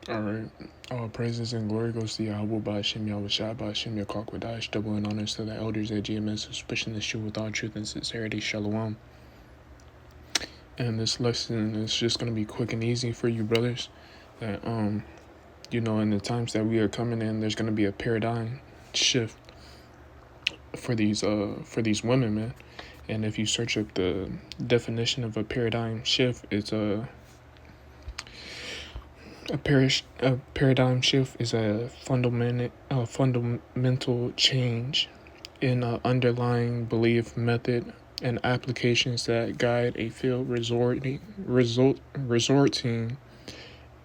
All right. All praises and glory goes to Yahweh by Hashem Yahushua by Hashem Yakwadash. Double in honors to the elders at GMS who pushing this shoe with all truth and sincerity. Shalom. And this lesson is just gonna be quick and easy for you brothers. That in the times that we are coming in, there's gonna be a paradigm shift for these women, man. And if you search up the definition of a paradigm shift, it's a paradigm shift is a fundamental change in underlying belief method and applications that guide a field resulting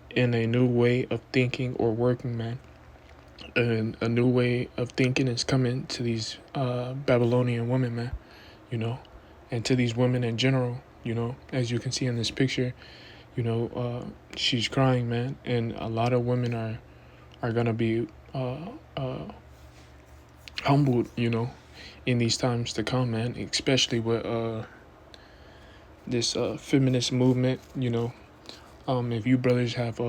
in a new way of thinking or working, man. And a new way of thinking is coming to these Babylonian women, man, and to these women in general, as you can see in this picture. She's crying, man, and a lot of women are gonna be humbled, in these times to come, man. Especially with this feminist movement, if you brothers have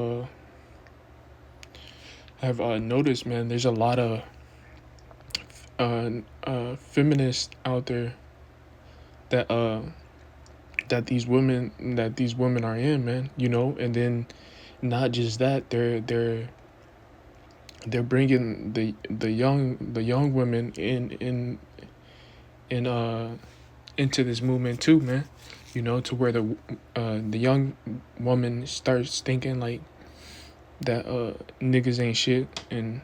noticed, man, there's a lot of feminists out there that these women are in, man, and then not just that, they're bringing the young women in into this movement too, man, to where the young woman starts thinking like that niggas ain't shit and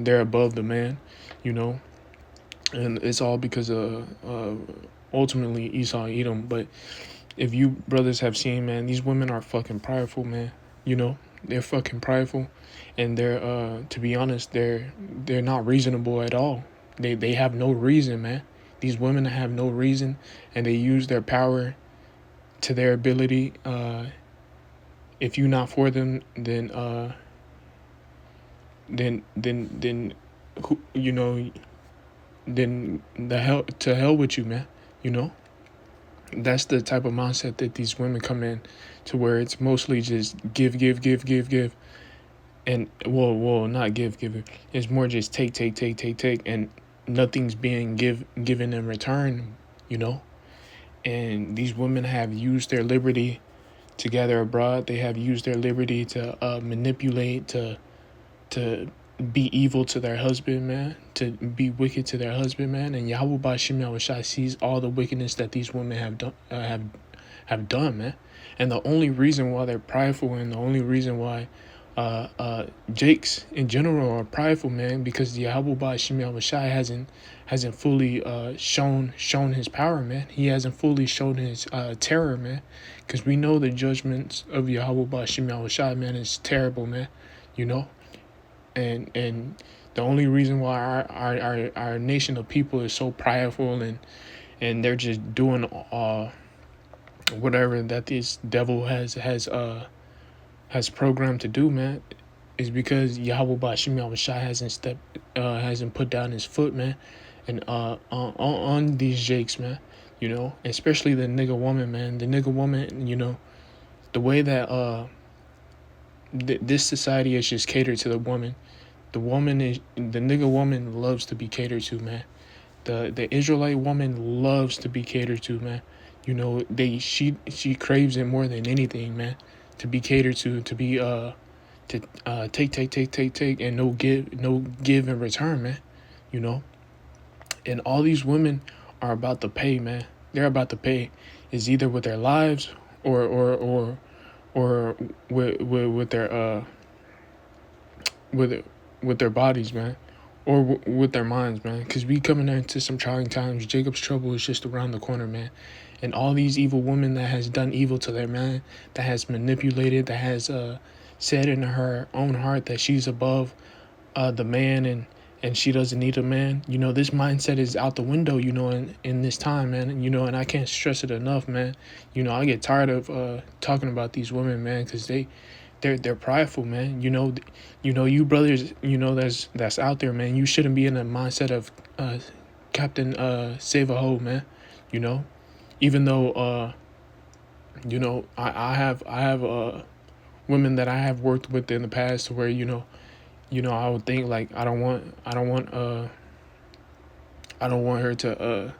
they're above the man, and it's all because of ultimately Esau and Edom. But if you brothers have seen, man, these women are fucking prideful, man. They're fucking prideful, and they're to be honest, they're not reasonable at all. They have no reason, man. These women have no reason, and they use their power to their ability. If you're not for them, then who, then to hell with you, man. That's the type of mindset that these women come in, to where it's mostly just give, and well, not give. It's more just take, and nothing's being given in return, And these women have used their liberty to gather abroad. They have used their liberty to manipulate, to be evil to their husband, man, to be wicked to their husband, man. And Yahweh Bashim Yahushai sees all the wickedness that these women have done, man. And the only reason why they're prideful, and the only reason why Jakes in general are prideful, man, because Yahweh Bashim Yahushai hasn't fully shown his power, man. He hasn't fully shown his terror, man. Because we know the judgments of Yahweh Bashim Yahushai, man, is terrible, man. And the only reason why our nation of people is so prideful, and they're just doing whatever that this devil has programmed to do, man, is because Yahweh Bashim Yahushai hasn't put down his foot, man, and on these jakes, man, especially the nigga woman, man. The nigga woman, the way that this society is just catered to the woman. The nigga woman loves to be catered to, man. The Israelite woman loves to be catered to, man. She craves it more than anything, man. To be catered to be take, and no give in return, man. And all these women are about to pay, man. They're about to pay. Is either with their lives or with their with their bodies, man, or with their minds, man. Because we coming into some trying times. Jacob's trouble is just around the corner, man. And all these evil women that has done evil to their man, that has manipulated, that has said in her own heart that she's above the man, and she doesn't need a man. This mindset is out the window, in this time, man. And I can't stress it enough, man. I get tired of talking about these women, man, because they're prideful, man. You brothers, that's out there, man. You shouldn't be in the mindset of Captain Save a Ho, man. Even though I have women that I have worked with in the past, where I would think like I don't want her to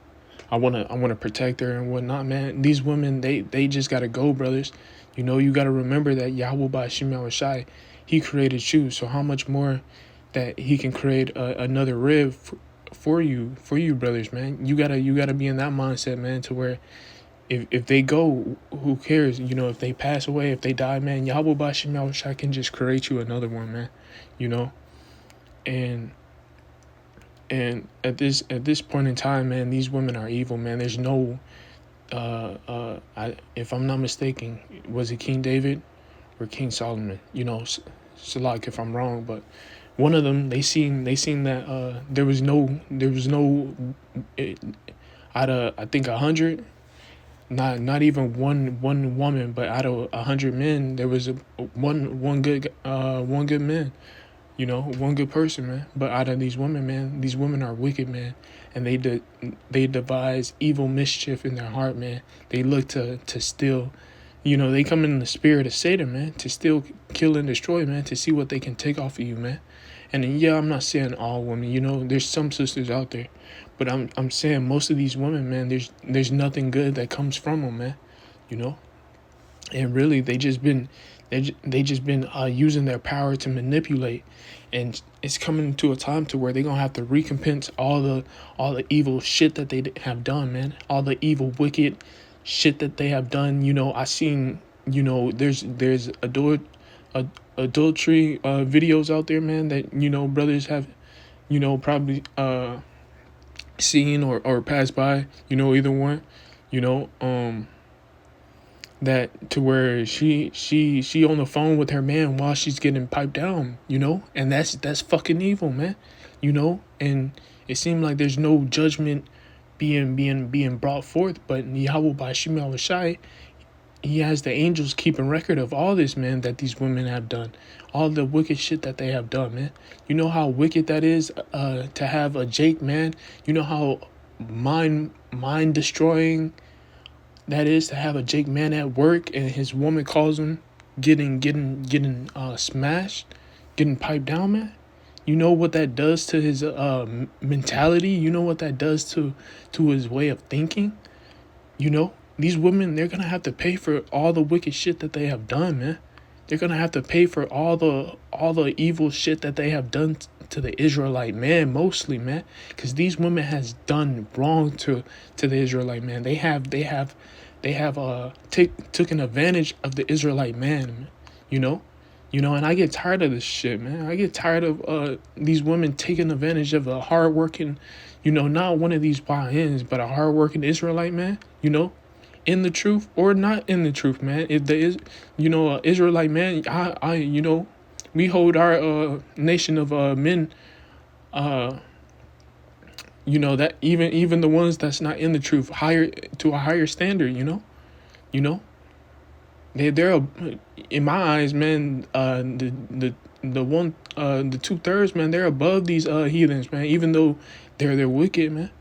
I want to protect her and whatnot, man. These women, they just gotta go, brothers. You gotta remember that Yahweh Ba'ashim Shai, he created you. So how much more that he can create another rib for you, brothers, man. You gotta be in that mindset, man, to where if they go, who cares? If they pass away, if they die, man, Yahweh Ba'ashim Shai can just create you another one, man. And at this point in time, man, these women are evil, man. There's no if I'm not mistaken, was it King David or King Solomon? Salak if I'm wrong, but one of them, they seen that there was no out of, I think, 100, not even one woman, but out of 100 men, there was one good man. One good person, man. But out of these women, man, these women are wicked, man, and they devise evil mischief in their heart, man. They look to steal. They come in the spirit of Satan, man, to steal, kill, and destroy, man, to see what they can take off of you, man. And yeah, I'm not saying all women. There's some sisters out there, but I'm saying most of these women, man, there's nothing good that comes from them, man. And really, they just been using their power to manipulate, and it's coming to a time to where they're gonna have to recompense all the evil shit that they have done, man. All the evil, wicked shit that they have done. I seen, there's adultery videos out there, man, that brothers have probably seen or passed by, either one, that to where she on the phone with her man while she's getting piped down, and that's fucking evil, man. And it seemed like there's no judgment being brought forth, but Yahweh Ba'ashim Shai, he has the angels keeping record of all this, man, that these women have done, all the wicked shit that they have done, man. You know how wicked that is, to have a Jake, man. You know how mind destroying that is to have a Jake man at work and his woman calls him getting smashed, getting piped down, man. You know what that does to his mentality. You know what that does to his way of thinking. These women, they're gonna have to pay for all the wicked shit that they have done, man. They're gonna have to pay for all the evil shit that they have done to the Israelite man, mostly, man, because these women has done wrong to the Israelite man. They have taken advantage of the Israelite man, and I get tired of this shit, man. I get tired of these women taking advantage of a hardworking, not one of these YNs, but a hardworking Israelite man, in the truth or not in the truth, man. If there is, Israelite man, I we hold our nation of men, that even the ones that's not in the truth higher to a higher standard, they're in my eyes, man. The 2/3, man, they're above these heathens, man. Even though they're wicked, man,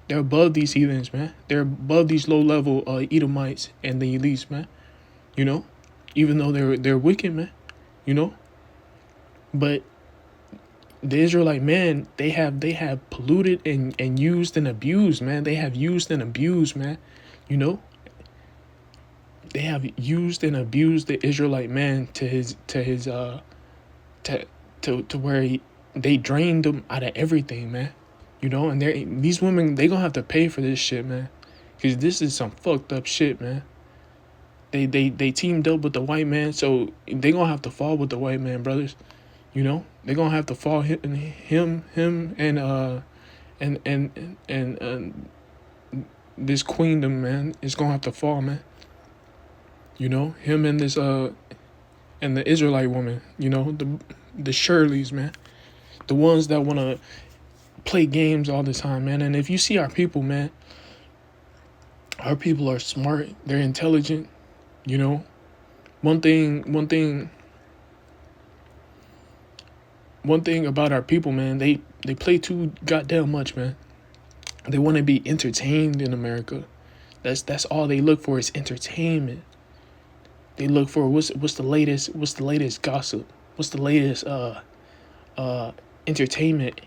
they're above these heathens, man. They're above these low level Edomites and the elites, man. Even though they're wicked, man. But the Israelite man, they have polluted and used and abused, man. They have used and abused, man. They have used and abused the Israelite man to where they drained them out of everything, man. And these women, they gonna have to pay for this shit, man, because this is some fucked up shit, man. They teamed up with the white man, so they gonna have to fall with the white man, brothers. They gonna have to fall him and this queendom, man, is gonna have to fall, man. Him and this and the Israelite woman, the Shirleys, man, the ones that wanna play games all the time, man. And if you see our people, man, our people are smart, they're intelligent. One thing about our people, man, they play too goddamn much, man. They want to be entertained in America. That's all they look for is entertainment. They look for what's the latest gossip, what's the latest uh entertainment.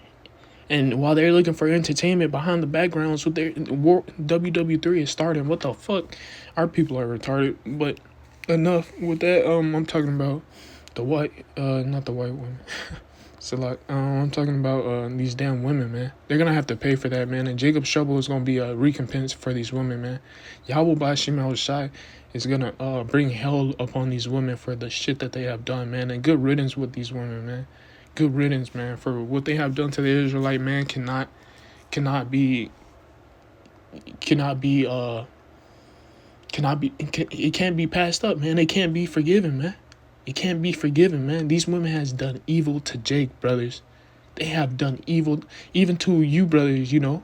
And while they're looking for entertainment behind the backgrounds with their WW3 is starting, what the fuck? Our people are retarded. But enough with that. I'm talking about the white, not the white women. So like, I'm talking about these damn women, man. They're gonna have to pay for that, man. And Jacob's Trouble is gonna be a recompense for these women, man. Yahweh Bashim Al Shai is gonna bring hell upon these women for the shit that they have done, man. And good riddance with these women, man. Good riddance, man. For what they have done to the Israelite man cannot be it can't be passed up, man. It can't be forgiven, man. It can't be forgiven, man. These women has done evil to Jake, brothers. They have done evil even to you, brothers, you know.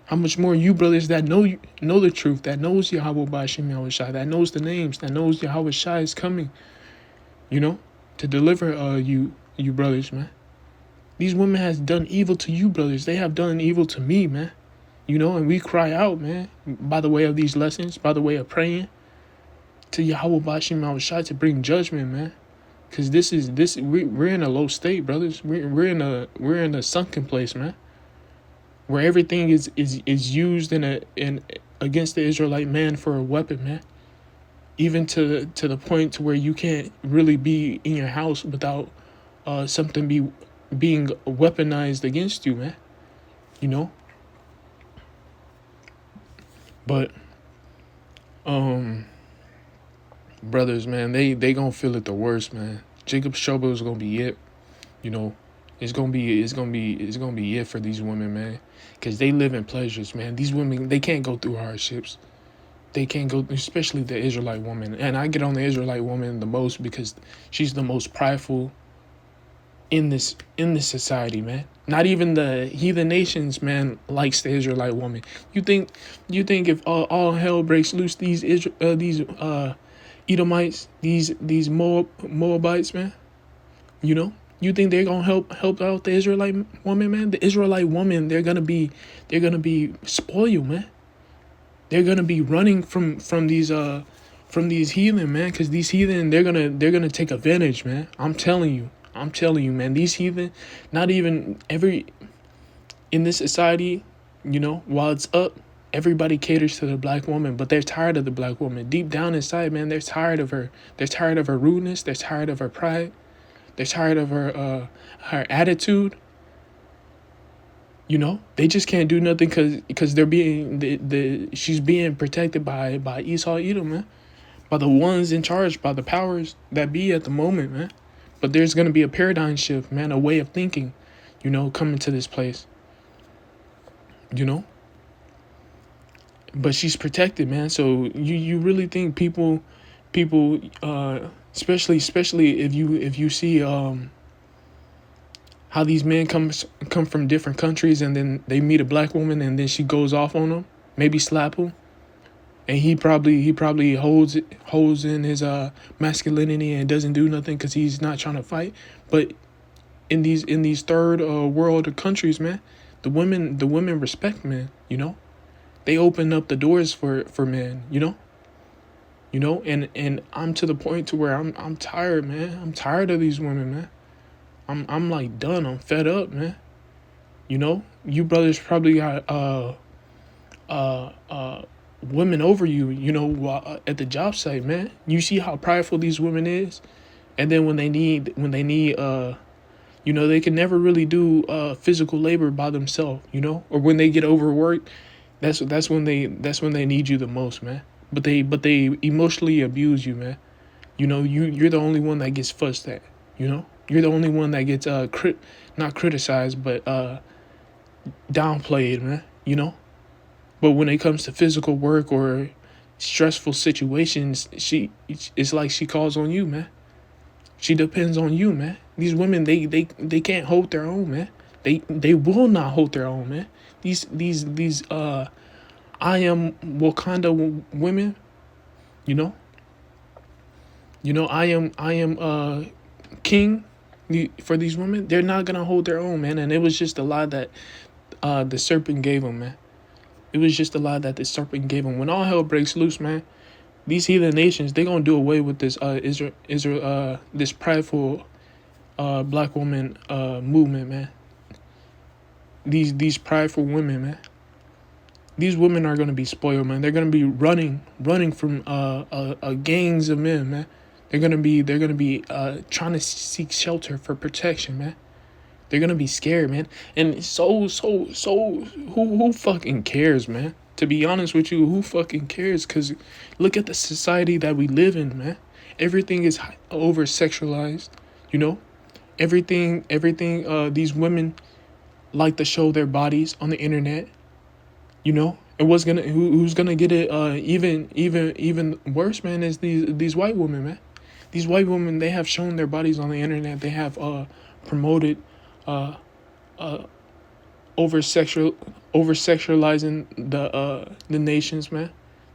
How much more you, brothers, that know the truth, that knows Yahweh Bashim Yahweh Shai, that knows the names, that knows Yahweh Shai is coming, you know, to deliver you brothers, man. These women has done evil to you, brothers. They have done evil to me, man. You know, and we cry out, man, by the way of these lessons, by the way of praying to Yahweh Bashim Yahweh Shai to bring judgment, man. Cause we're in a low state, brothers. We're in a sunken place, man. Where everything is used in against the Israelite man for a weapon, man. Even to the point to where you can't really be in your house without something being weaponized against you, man. You know. But brothers, man, they gonna feel it the worst, man. Jacob's Trouble is gonna be it. You know, it's gonna be it for these women, man. Cause they live in pleasures, man. These women, they can't go through hardships. They can't go, especially the Israelite woman. And I get on the Israelite woman the most because she's the most prideful in this society, man. Not even the heathen nations, man, likes the Israelite woman. You think if all hell breaks loose, these Edomites, these Moabites, man, you know, you think they're gonna help out the Israelite woman, man? The Israelite woman, they're gonna be spoiled, man. They're gonna be running from these heathen, man, because these heathen, they're gonna take advantage, man. I'm telling you, man. These heathen, not even in this society, you know, while it's up, everybody caters to the black woman, but they're tired of the black woman. Deep down inside, man, they're tired of her. They're tired of her rudeness. They're tired of her pride. They're tired of her attitude. You know, they just can't do nothing because they're being she's being protected by Esau Edom, man, by the ones in charge, by the powers that be at the moment, man. But there's gonna be a paradigm shift, man, a way of thinking, you know, coming to this place. You know. But she's protected, man. So you really think people, especially if you see how these men come from different countries and then they meet a black woman and then she goes off on them, maybe slap him, and he probably holds in his masculinity and doesn't do nothing because he's not trying to fight. But in these third world countries, man, the women respect men, you know. They open up the doors for men, you know, and I'm to the point to where I'm tired, man. I'm tired of these women, man. I'm like done. I'm fed up, man. You know, you brothers probably got women over you, you know, at the job site, man. You see how prideful these women is, and then when they need you know, they can never really do physical labor by themselves, you know, or when they get overworked. That's when they need you the most, man. But they emotionally abuse you, man. You know, you're the only one that gets fussed at, you know? You're the only one that gets not criticized, but downplayed, man, you know? But when it comes to physical work or stressful situations, it's like she calls on you, man. She depends on you, man. These women, they can't hold their own, man. They will not hold their own, man. These I am Wakanda women, you know. I am king for these women. They're not gonna hold their own, man. And it was just a lie that the serpent gave them, man. It was just a lie that the serpent gave them. When all hell breaks loose, man, These heathen nations, they gonna do away with this Israel this prideful black woman movement, man. These prideful women, man. These women are gonna be spoiled, man. They're gonna be running from gangs of men, man. They're gonna be trying to seek shelter for protection, man. They're gonna be scared, man. And who fucking cares, man? To be honest with you, who fucking cares? Cause look at the society that we live in, man. Everything is over sexualized, you know. Everything. These women like to show their bodies on the internet, you know. And who's gonna get it? Even worse, man, is these white women, man. These white women, they have shown their bodies on the internet. They have promoted uh uh over sexualizing the nations, man.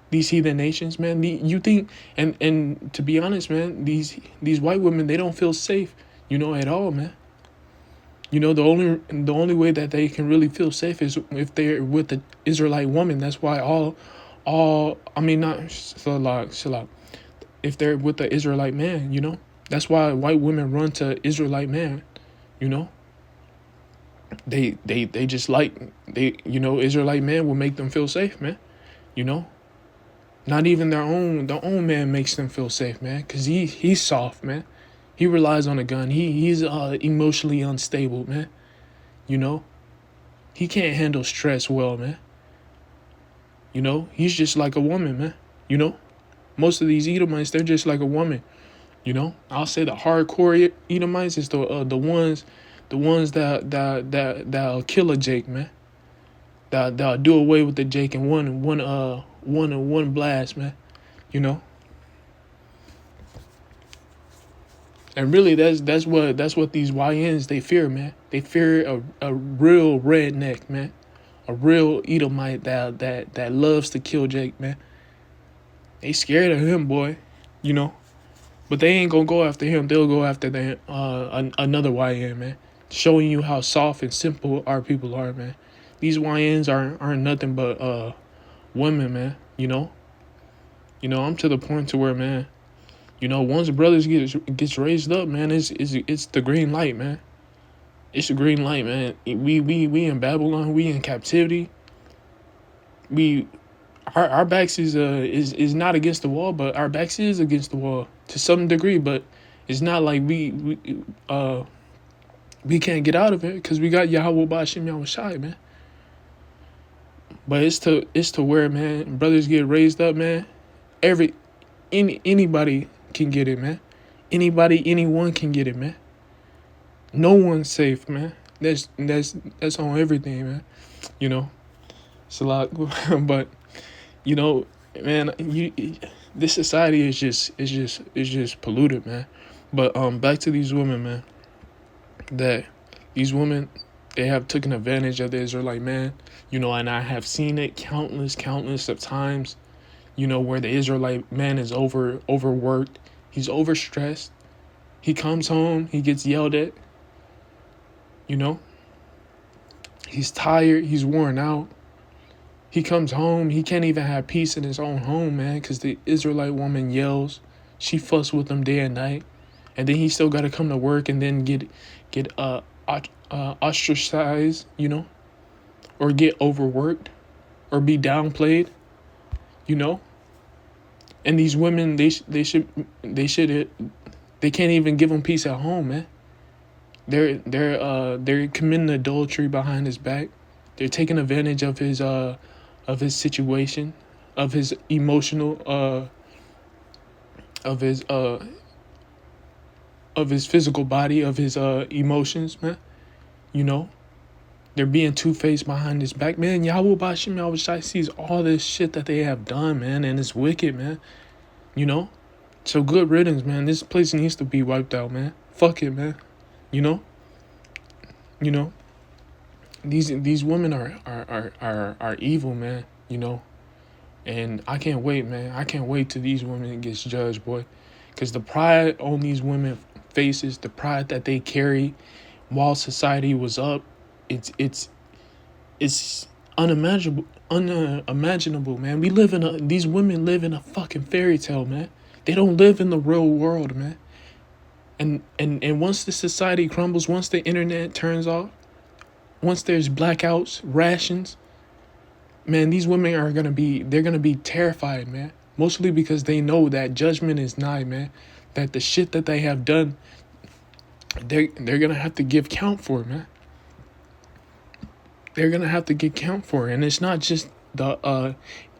These heathen nations, man. You think, and to be honest, man, these white women, they don't feel safe, you know, at all, man. You know, the only way that they can really feel safe is if they're with the Israelite woman. That's why all I mean, not Shalak, if they're with the Israelite man, you know. That's why white women run to Israelite man, you know. They just like, Israelite man will make them feel safe, man. You know, not even their own man makes them feel safe, man, because he's soft, man. He relies on a gun. He's emotionally unstable, man. You know, he can't handle stress well, man. You know, he's just like a woman, man. You know, most of these Edomites, they're just like a woman. You know, I'll say the hardcore Edomites is the ones that'll kill a Jake, man. That'll do away with the Jake in one blast, man. You know. And really, that's what these YNs, they fear, man. They fear a real redneck, man, a real Edomite that loves to kill Jake, man. They scared of him, boy, you know. But they ain't gonna go after him. They'll go after another YN, man, showing you how soft and simple our people are, man. These YNs aren't nothing but women, man. You know. I'm to the point to where, man, once brothers gets raised up, man, it's the green light, man. It's the green light, man. We in Babylon, we in captivity. Our backs is not against the wall, but our backs is against the wall to some degree. But it's not like we can't get out of it because we got Yahweh Bashim Yahushai, man. But it's to where, man, brothers get raised up, man. Anybody can get it, man. Anyone can get it, man. No one's safe, man. That's on everything, man. You know, it's a lot, but man, this society is just polluted, man. But back to these women, man. That these women, they have taken advantage of the Israelite man, and I have seen it countless of times. Where the Israelite man is overworked. He's overstressed. He comes home, he gets yelled at. He's tired, he's worn out. He comes home, he can't even have peace in his own home, man, because the Israelite woman yells. She fuss with him day and night. And then he still got to come to work and then get ostracized, or get overworked or be downplayed, And these women, they can't even give him peace at home, man. They're committing adultery behind his back. They're taking advantage of his situation, of his emotional, of his physical body, of his emotions, man. They're being two-faced behind his back, man. Yahweh Bashim Yahushai sees all this shit that they have done, man, and it's wicked, man. So good riddance, man. This place needs to be wiped out, man. Fuck it, man. These women are evil, man. And I can't wait, man. I can't wait till these women gets judged, boy. Because the pride on these women faces, the pride that they carry while society was up, it's unimaginable, man. These women live in a fucking fairy tale, man. They don't live in the real world, man. And once the society crumbles, once the internet turns off, once there's blackouts, rations, man, these women they're gonna be terrified, man. Mostly because they know that judgment is nigh, man. That the shit that they have done, they're gonna have to give count for, man. They're gonna have to get count for, and it's not just the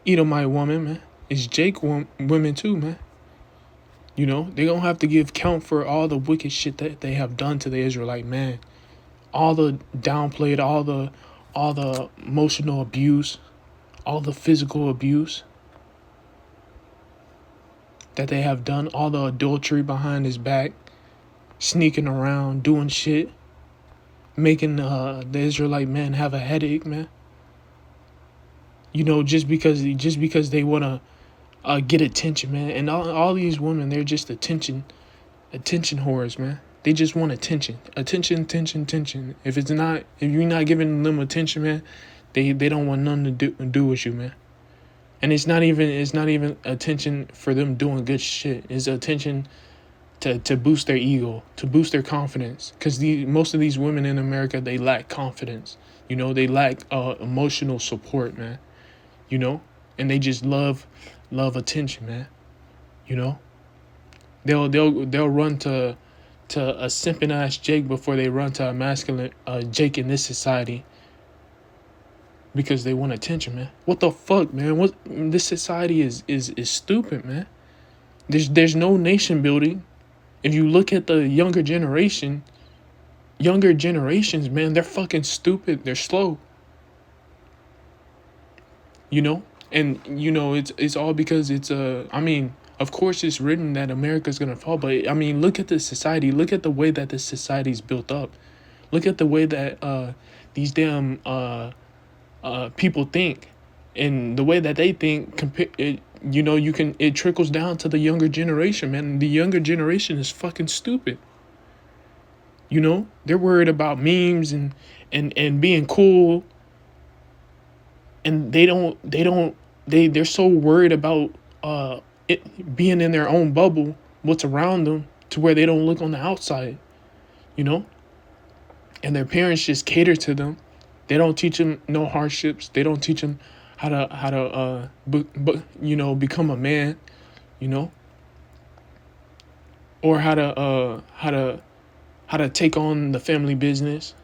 Edomite woman, man. It's Jake women too, man. You know, they gonna have to give count for all the wicked shit that they have done to the Israelite man. All the downplayed, all the emotional abuse, all the physical abuse that they have done, all the adultery behind his back, sneaking around, doing shit, making the Israelite man have a headache, man. You know, just because they wanna get attention, man. And all these women, they're just attention whores, man. They just want attention. Attention. If you're not giving them attention, man, they don't want nothing to do with you, man. And it's not even attention for them doing good shit. It's attention to boost their ego, to boost their confidence. Because most of these women in America, they lack confidence. You know, they lack emotional support, man. You know, and they just love attention, man. You know, they'll run to a simping ass Jake before they run to a masculine Jake in this society, because they want attention, man. What the fuck, man? This society is stupid, man. There's no nation building. If you look at the younger generations, man, they're fucking stupid. They're slow. You know, and you know it's all because I mean, of course it's written that America's gonna fall, but I mean, look at this society. Look at the way that this society's built up. Look at the way that these damn people think, and the way that they think. You know, it trickles down to the younger generation, man. The younger generation is fucking stupid. You know, they're worried about memes and being cool. And they're so worried about it being in their own bubble, what's around them, to where they don't look on the outside, you know? And their parents just cater to them. They don't teach them no hardships. They don't teach them how to become a man, you know? Or how to take on the family business,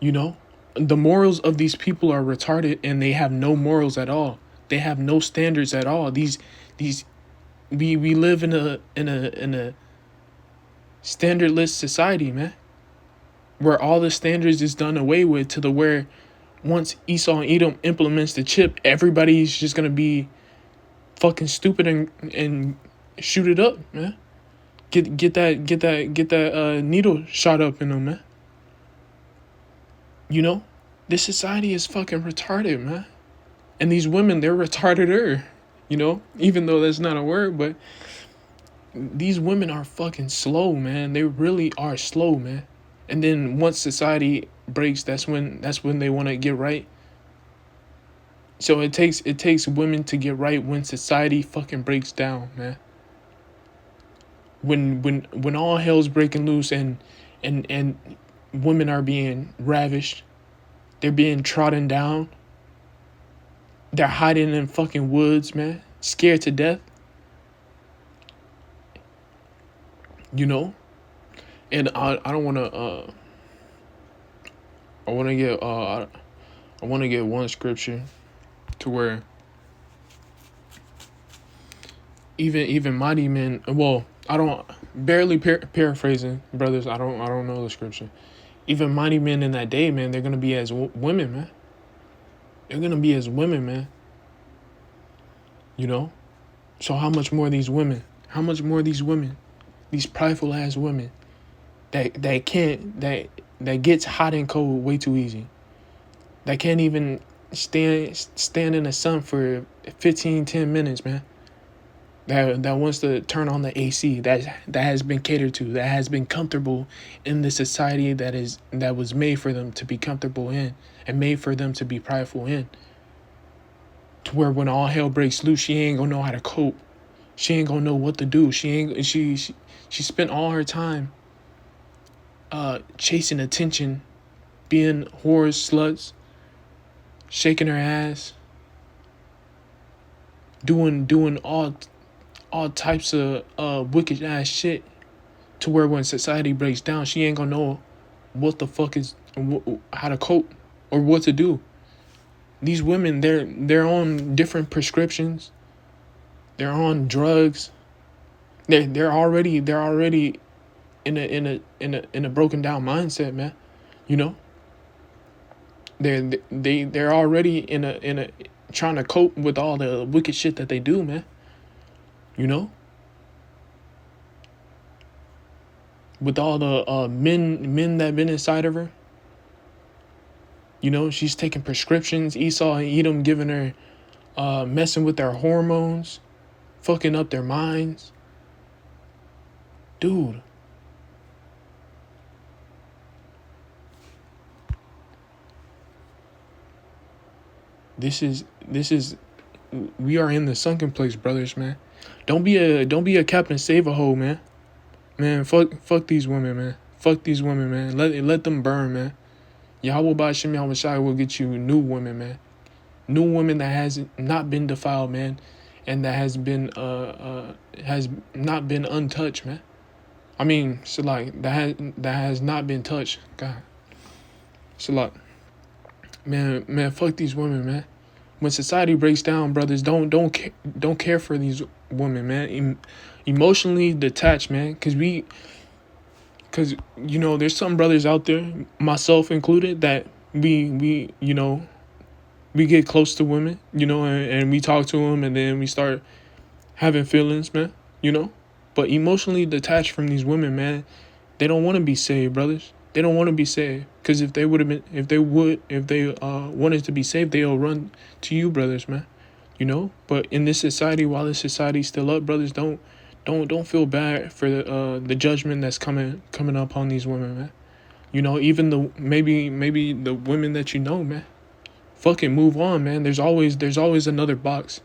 you know? The morals of these people are retarded, and they have no morals at all. They have no standards at all. We live in a standardless society, man, where all the standards is done away with, to the where once Esau and Edom implements the chip, everybody's just gonna be fucking stupid and shoot it up, man. Get that needle shot up in them, man. You know, this society is fucking retarded, man. And these women, they're retardeder, you know, even though that's not a word, but these women are fucking slow, man. They really are slow, man. And then once society breaks, that's when they want to get right. So it takes women to get right when society fucking breaks down, man. When all hell's breaking loose and women are being ravished, they're being trodden down, they're hiding in fucking woods, man, scared to death, you know. And I don't want to I want to get one scripture to where even mighty men, well, I don't, barely paraphrasing, brothers, I don't know the scripture. Even mighty men in that day, man, they're going to be as women, man. They're going to be as women, man. You know? So how much more these women? How much more these women? These prideful ass women that gets hot and cold way too easy. That can't even stand in the sun for 10 minutes, man. that wants to turn on the AC, that has been catered to, that has been comfortable in the society that was made for them to be comfortable in and made for them to be prideful in. To where when all hell breaks loose, she ain't gonna know how to cope. She ain't gonna know what to do. She spent all her time chasing attention, being whores, sluts, shaking her ass, doing all types of wicked ass shit, to where when society breaks down, she ain't gonna know what the fuck is, how to cope or what to do. These women, they're on different prescriptions. They're on drugs. They're already in a broken down mindset, man. You know, they're already in a trying to cope with all the wicked shit that they do, man. You know, with all the men that been inside of her. You know, she's taking prescriptions. Esau and Edom giving her, messing with their hormones, fucking up their minds. Dude. This is, we are in the sunken place, brothers, man. Don't be a Captain Save-A-Ho, man. Man, fuck these women, man. Fuck these women, man. Let them burn, man. Yahweh Ba'Shem Yahweh Shai will get you new women, man. New women that has not been defiled, man, and that has not been untouched, man. I mean, so like that has not been touched. God, so like, man, fuck these women, man. When society breaks down, brothers, don't care for these women, man. Emotionally detached, man, because you know, there's some brothers out there, myself included, that we get close to women, you know, and we talk to them, and then we start having feelings, man, you know. But emotionally detached from these women, man, they don't want to be saved, brothers. They don't want to be saved, because if they wanted to be saved, they'll run to you, brothers, man. You know. But in this society, while this society's still up, brothers, don't feel bad for the judgment that's coming up on these women, man. You know, even maybe the women that you know, man. Fucking move on, man. There's always another box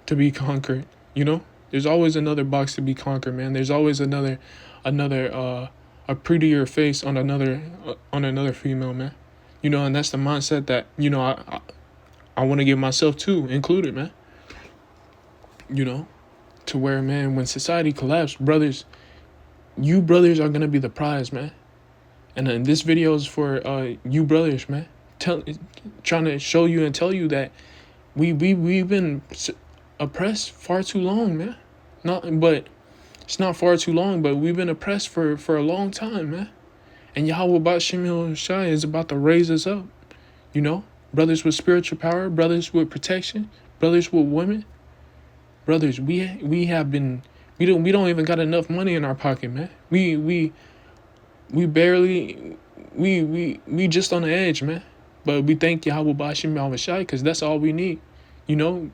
to be conquered. You know, there's always another box to be conquered, man. There's always another a prettier face on another female, man. You know, and that's the mindset that, you know, I want to give myself to included, man. You know, to where, man, when society collapses, brothers, you brothers are gonna be the prize, man. And this video is for you brothers, man. Trying to show you and tell you that we've been oppressed far too long, man. But it's not far too long, but we've been oppressed for a long time, man. And Yahweh Ba'Shem Yahweh Shai is about to raise us up. You know, brothers with spiritual power, brothers with protection, brothers with women. Brothers, we have been, we don't even got enough money in our pocket, man. We barely, we just on the edge, man. But we thank Yahweh Ba'Shem Yahweh Shai, because that's all we need. You know,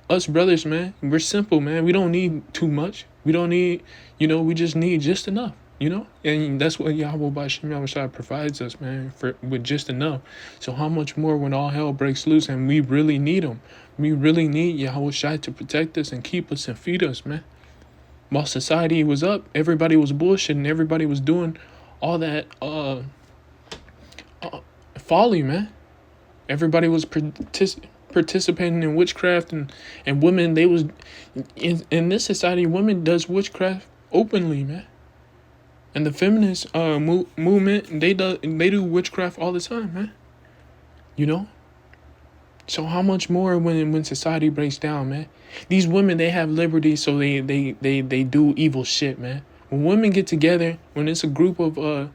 us brothers, man, we're simple, man. We don't need too much. We don't need, you know, we just need just enough, you know. And that's what Yahweh Ba'Shem Yahweh Shai provides us, man, with just enough. So how much more when all hell breaks loose and we really need him? We really need Yahweh Shai to protect us and keep us and feed us, man. While society was up, everybody was bullshitting, everybody was doing all that folly, man. Everybody was participating in witchcraft, and women, they was in this society, women does witchcraft openly, man. And the feminist movement, they do witchcraft all the time, man. You know. So how much more when society breaks down, man? These women, they have liberty, so they do evil shit, man. When women get together, when it's a group of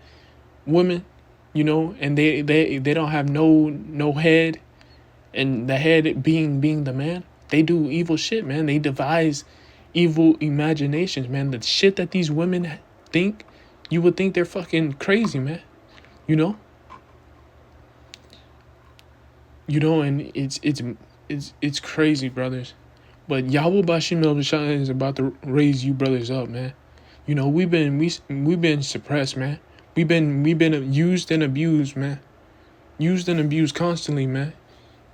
women, you know, and they don't have no head, and the head being the man, they do evil shit, man. They devise evil imaginations, man. The shit that these women think, you would think they're fucking crazy, man. You know? You know, and it's crazy, brothers. But Yahweh Bashim El Bashai is about to raise you brothers up, man. You know, we've been suppressed, man. We've been used and abused, man. Used and abused constantly, man.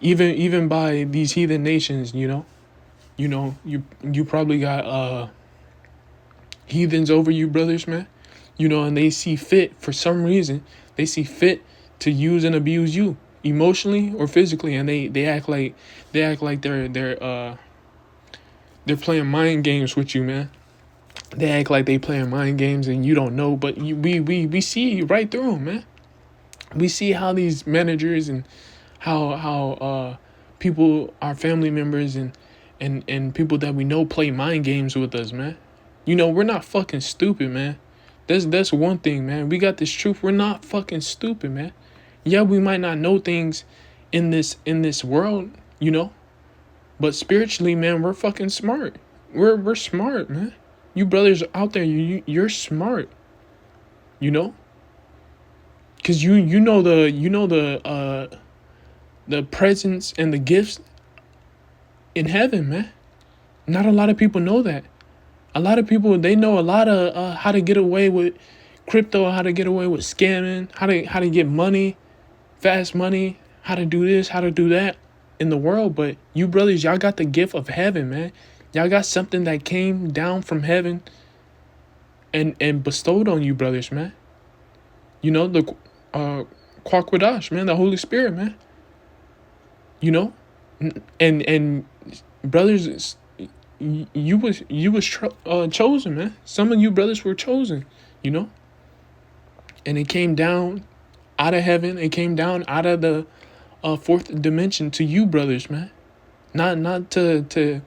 Even by these heathen nations, you know. You probably got heathens over you brothers, man. You know, and they see fit for some reason. They see fit to use and abuse you emotionally or physically, and they act like they're playing mind games with you, man. They act like they playing mind games and you don't know, but we see right through them, man. We see how these managers and how people, our family members and people that we know play mind games with us, man. You know, we're not fucking stupid, man. That's one thing, man. We got this truth. We're not fucking stupid, man. Yeah, we might not know things in this world, you know, but spiritually, man, we're fucking smart. We're smart, man. You brothers out there, you're smart, you know, because you know the presence and the gifts in heaven, man. Not a lot of people know that. A lot of people, they know a lot of how to get away with crypto, how to get away with scamming, how to get money, fast money, how to do this, how to do that in the world. But you brothers, y'all got the gift of heaven, man. Y'all got something that came down from heaven and bestowed on you brothers, man. You know, the Kwakwadash, man, the Holy Spirit, man. You know, and brothers, you was chosen, man. Some of you brothers were chosen, you know, and it came down out of heaven. It came down out of the fourth dimension to you brothers, man. Not to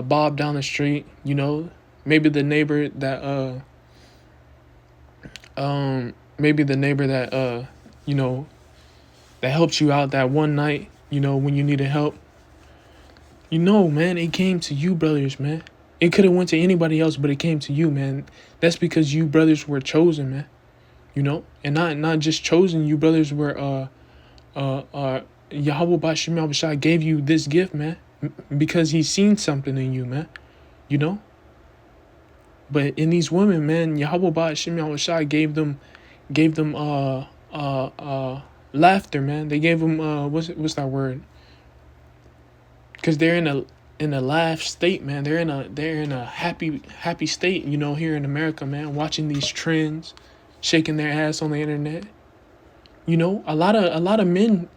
Bob down the street, you know. Maybe the neighbor that you know, that helped you out that one night, you know, when you needed help. You know, man, it came to you brothers, man. It could have went to anybody else, but it came to you, man. That's because you brothers were chosen, man. You know, and not just chosen. You brothers were Yahweh Bashim Al gave you this gift, man, because He's seen something in you, man. You know. But in these women, man, Yahweh Bashim Al gave them laughter, man. They gave them what's that word? Because they're in a laugh state, man. They're in a happy state, you know, here in America, man, watching these trends, shaking their ass on the internet. You know, a lot of men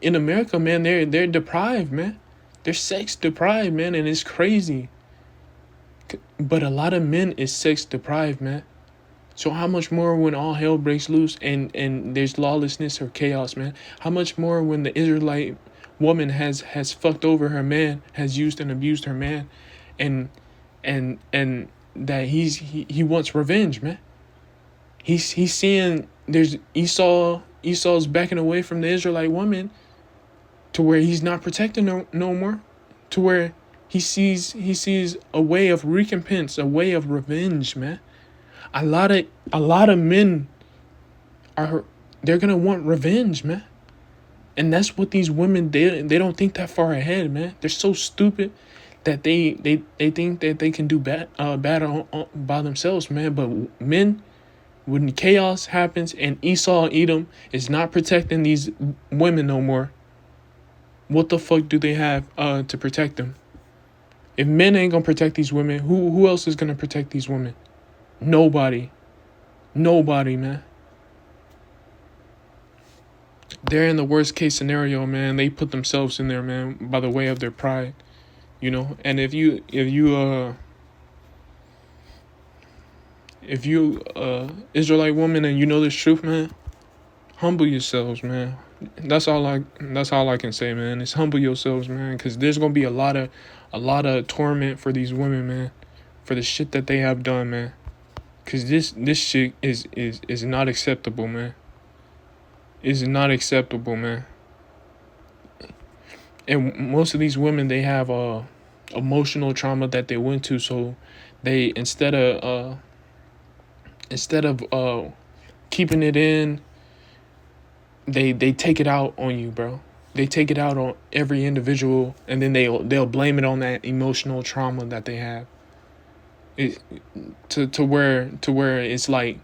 in America, man, they're deprived, man. They're sex deprived, man, and it's crazy. But a lot of men is sex deprived, man. So how much more when all hell breaks loose and there's lawlessness or chaos, man? How much more when the Israelite woman has fucked over her man, has used and abused her man, and that he wants revenge, man. He's seeing there's Esau's backing away from the Israelite woman to where he's not protecting her no more, to where he sees a way of recompense, a way of revenge, man. A lot of men they're gonna want revenge, man. And that's what these women, they don't think that far ahead, man. They're so stupid that they think that they can do bad by themselves, man. But men, when chaos happens and Esau and Edom is not protecting these women no more, what the fuck do they have to protect them? If men ain't gonna protect these women, who else is gonna protect these women? Nobody, man. They're in the worst case scenario, man. They put themselves in there, man, by the way of their pride, you know. And if you Israelite woman and you know this truth, man, humble yourselves, man. That's all I can say, man. Is humble yourselves, man, because there's gonna be a lot of torment for these women, man, for the shit that they have done, man. Because this shit is not acceptable, man. Is not acceptable, man. And most of these women, they have emotional trauma that they went to, so they instead of keeping it in, they take it out on you, bro. They take it out on every individual, and then they'll blame it on that emotional trauma that they have. It to where it's like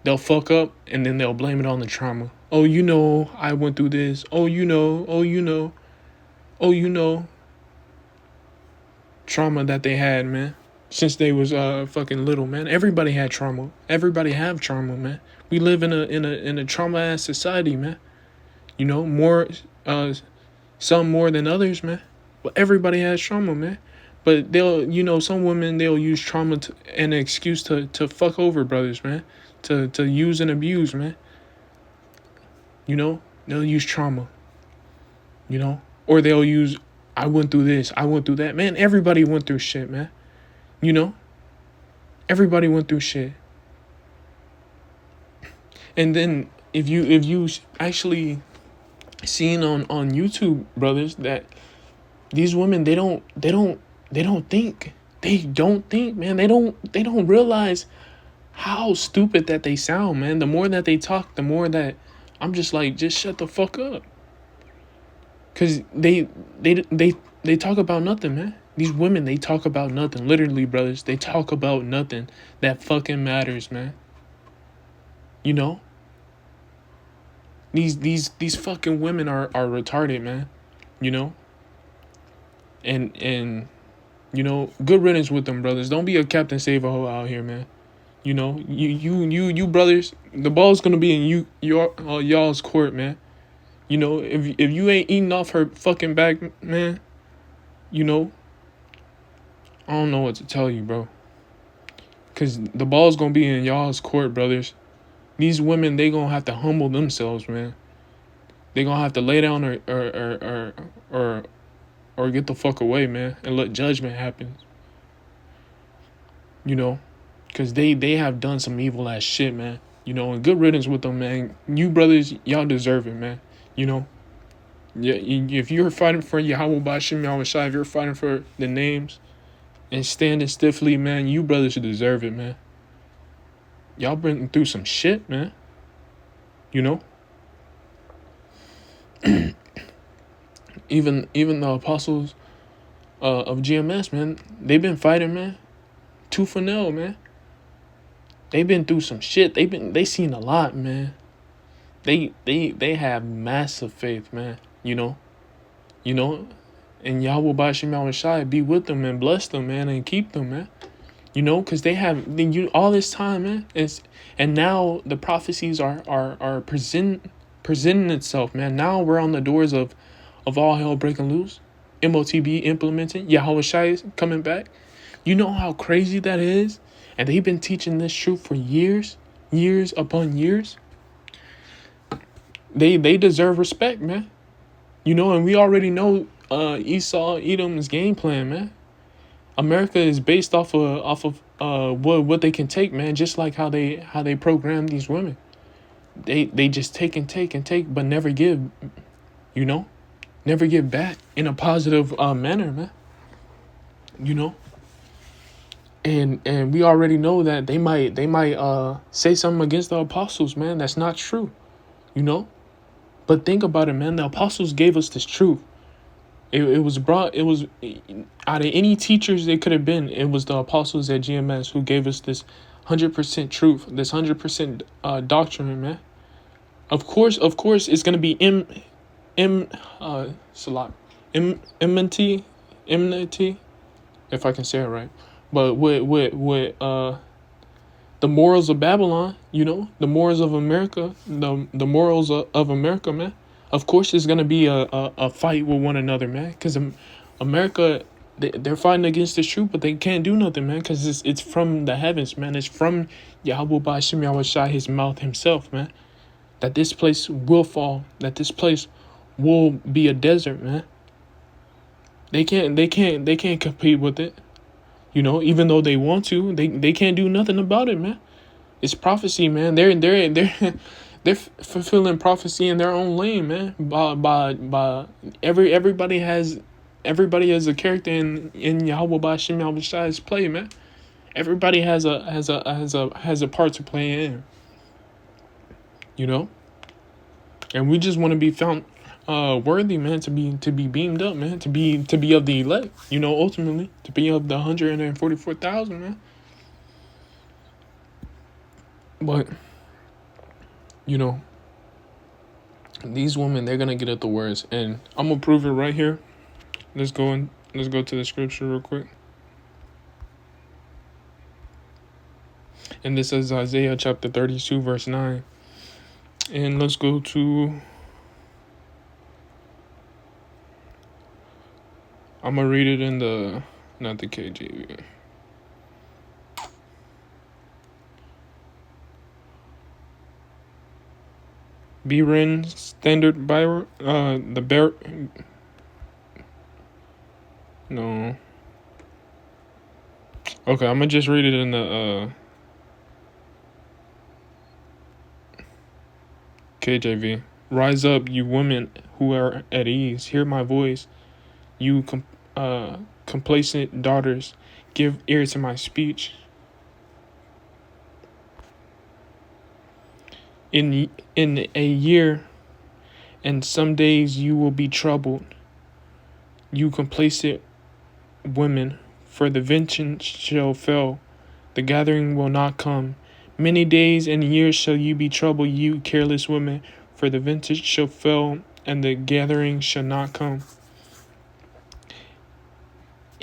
they'll fuck up and then they'll blame it on the trauma. Oh, I went through this. Oh, trauma that they had, man. Since they was fucking little, man. Everybody had trauma. Everybody have trauma, man. We live in a trauma ass society, man. More some more than others, man. But everybody has trauma, man. But some women, they'll use trauma an excuse to fuck over brothers, man. To use and abuse, man. They'll use trauma. Or they'll use, I went through this, I went through that. Man, everybody went through shit, man. Everybody went through shit. And then if you actually seen on YouTube, brothers, that these women, they don't think. They don't think, man. They don't realize how stupid that they sound, man. The more that they talk, the more that I'm just like, just shut the fuck up. Cause they talk about nothing, man. These women, they talk about nothing. Literally, brothers, they talk about nothing that fucking matters, man. These fucking women are retarded, man. And good riddance with them, brothers. Don't be a Captain Save-A-Ho out here, man. You brothers, the ball's gonna be in y'all's court, man. If you ain't eating off her fucking back, man, I don't know what to tell you, bro. Cause the ball's gonna be in y'all's court, brothers. These women, they gonna have to humble themselves, man. They gonna have to lay down or get the fuck away, man, and let judgment happen. Cause they have done some evil ass shit, man. And good riddance with them, man. You brothers, y'all deserve it, man. Yeah, if you're fighting for Yahweh Bashim Yahweh Shai, if you're fighting for the names and standing stiffly, man, you brothers deserve it, man. Y'all been through some shit, man. Even the apostles of GMS, man, they've been fighting, man. Tooth for nail, man. They've been through some shit. They seen a lot, man. They have massive faith, man. And Yahweh Bashim Yahweh Shai be with them and bless them, man, and keep them, man. Because they have all this time, man. And now the prophecies are presenting itself, man. Now we're on the doors of all hell breaking loose. MOTB implemented. Yahweh Shai is coming back. You know how crazy that is? And they've been teaching this truth for years upon years. They deserve respect, man. And we already know Esau Edom's game plan, man. America is based off of what they can take, man. Just like how they program these women. They just take and take and take, but never give. Never give back in a positive manner, man. And we already know that they might say something against the apostles, man. That's not true, But think about it, man. The apostles gave us this truth. It was out of any teachers they could have been. It was the apostles at GMS who gave us this 100% truth, this 100% doctrine, man. Of course, it's gonna be enmity, if I can say it right. But with the morals of Babylon, the morals of America, the morals of America, man. Of course, there's gonna be a fight with one another, man. Because America, they're fighting against the truth, but they can't do nothing, man. Because it's from the heavens, man. It's from Yahweh Bashim Yahweh Shai, his mouth himself, man. That this place will fall. That this place will be a desert, man. They can't compete with it. Even though they want to, they can't do nothing about it, man. It's prophecy, man. They're fulfilling prophecy in their own lane, man. By everybody has a character in Yahweh Bashim Yahweh Shai's play, man. Everybody has a part to play in. And we just want to be found worthy, man, to be beamed up, man, to be of the elect, ultimately to be of the 144,000, man. But you know, these women, they're gonna get at the words, and I'm gonna prove it right here. Let's go to the scripture real quick. And this is Isaiah chapter 32, verse 9. And let's go to, I'm gonna read it in not the KJV. Berean Standard Bible, no. Okay, I'm gonna just read it in the KJV. Rise up, you women who are at ease. Hear my voice, you complacent daughters. Give ear to my speech. In a year and some days you will be troubled, you complacent women, for the vengeance shall fail, the gathering will not come. Many days and years shall you be troubled, you careless women, for the vengeance shall fail, and the gathering shall not come.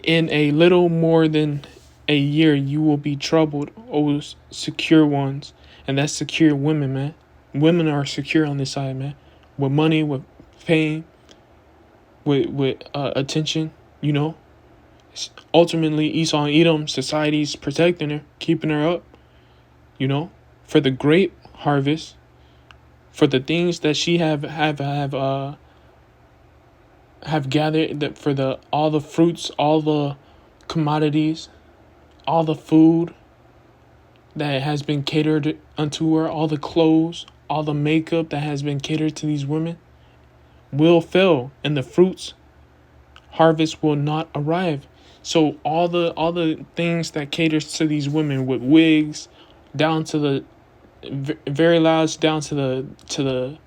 In a little more than a year you will be troubled, O secure ones. And that's secure women, man. Women are secure on this side, man. With money, with fame, with attention, Ultimately, Esau and Edom, society's protecting her, keeping her up, for the great harvest, for the things that she have gathered, for all the fruits, all the commodities, all the food that has been catered unto her, all the clothes, all the makeup that has been catered to these women will fail, and the fruits harvest will not arrive. So all the things that caters to these women, with wigs down to the very last, down to the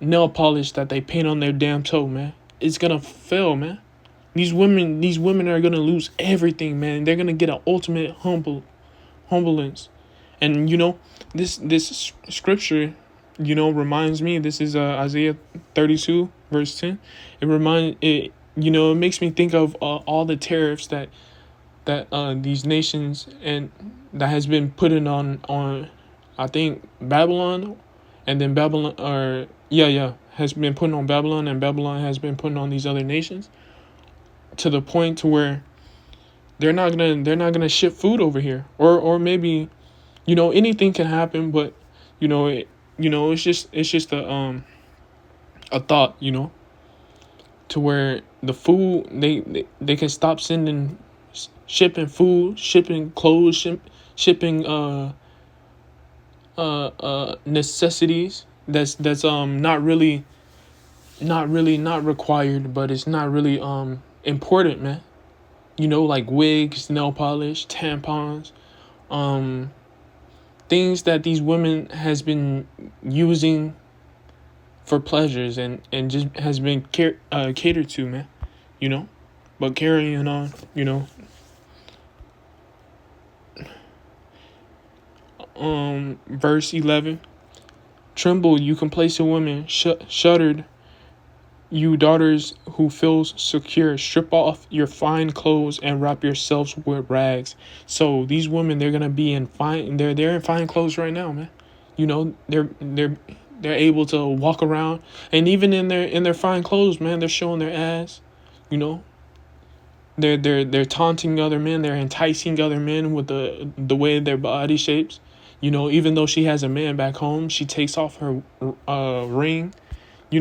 nail polish that they paint on their damn toe, man, it's gonna fail, man. These women are gonna lose everything, man. They're gonna get an ultimate humbleness. And this scripture, reminds me, this is Isaiah 32 verse 10. It makes me think of all the tariffs that these nations and that has been put in on I think Babylon, and then Babylon, or has been put on Babylon, and Babylon has been put on these other nations, to the point to where they're not gonna ship food over here, or maybe anything can happen, but it's just a thought, to where the food, they can stop shipping food, shipping clothes, shipping necessities that's not required, but it's not really important, man. Like wigs, nail polish, tampons, things that these women has been using for pleasures, and just has been catered to, man. But carrying on, verse 11. Tremble, you complacent women, shuddered, you daughters who feels secure. Strip off your fine clothes and wrap yourselves with rags. So these women, they're gonna be in fine. They're in fine clothes right now, man. They're able to walk around, and even in their fine clothes, man, they're showing their ass. They're taunting other men. They're enticing other men with the way their body shapes. Even though she has a man back home, she takes off her ring. We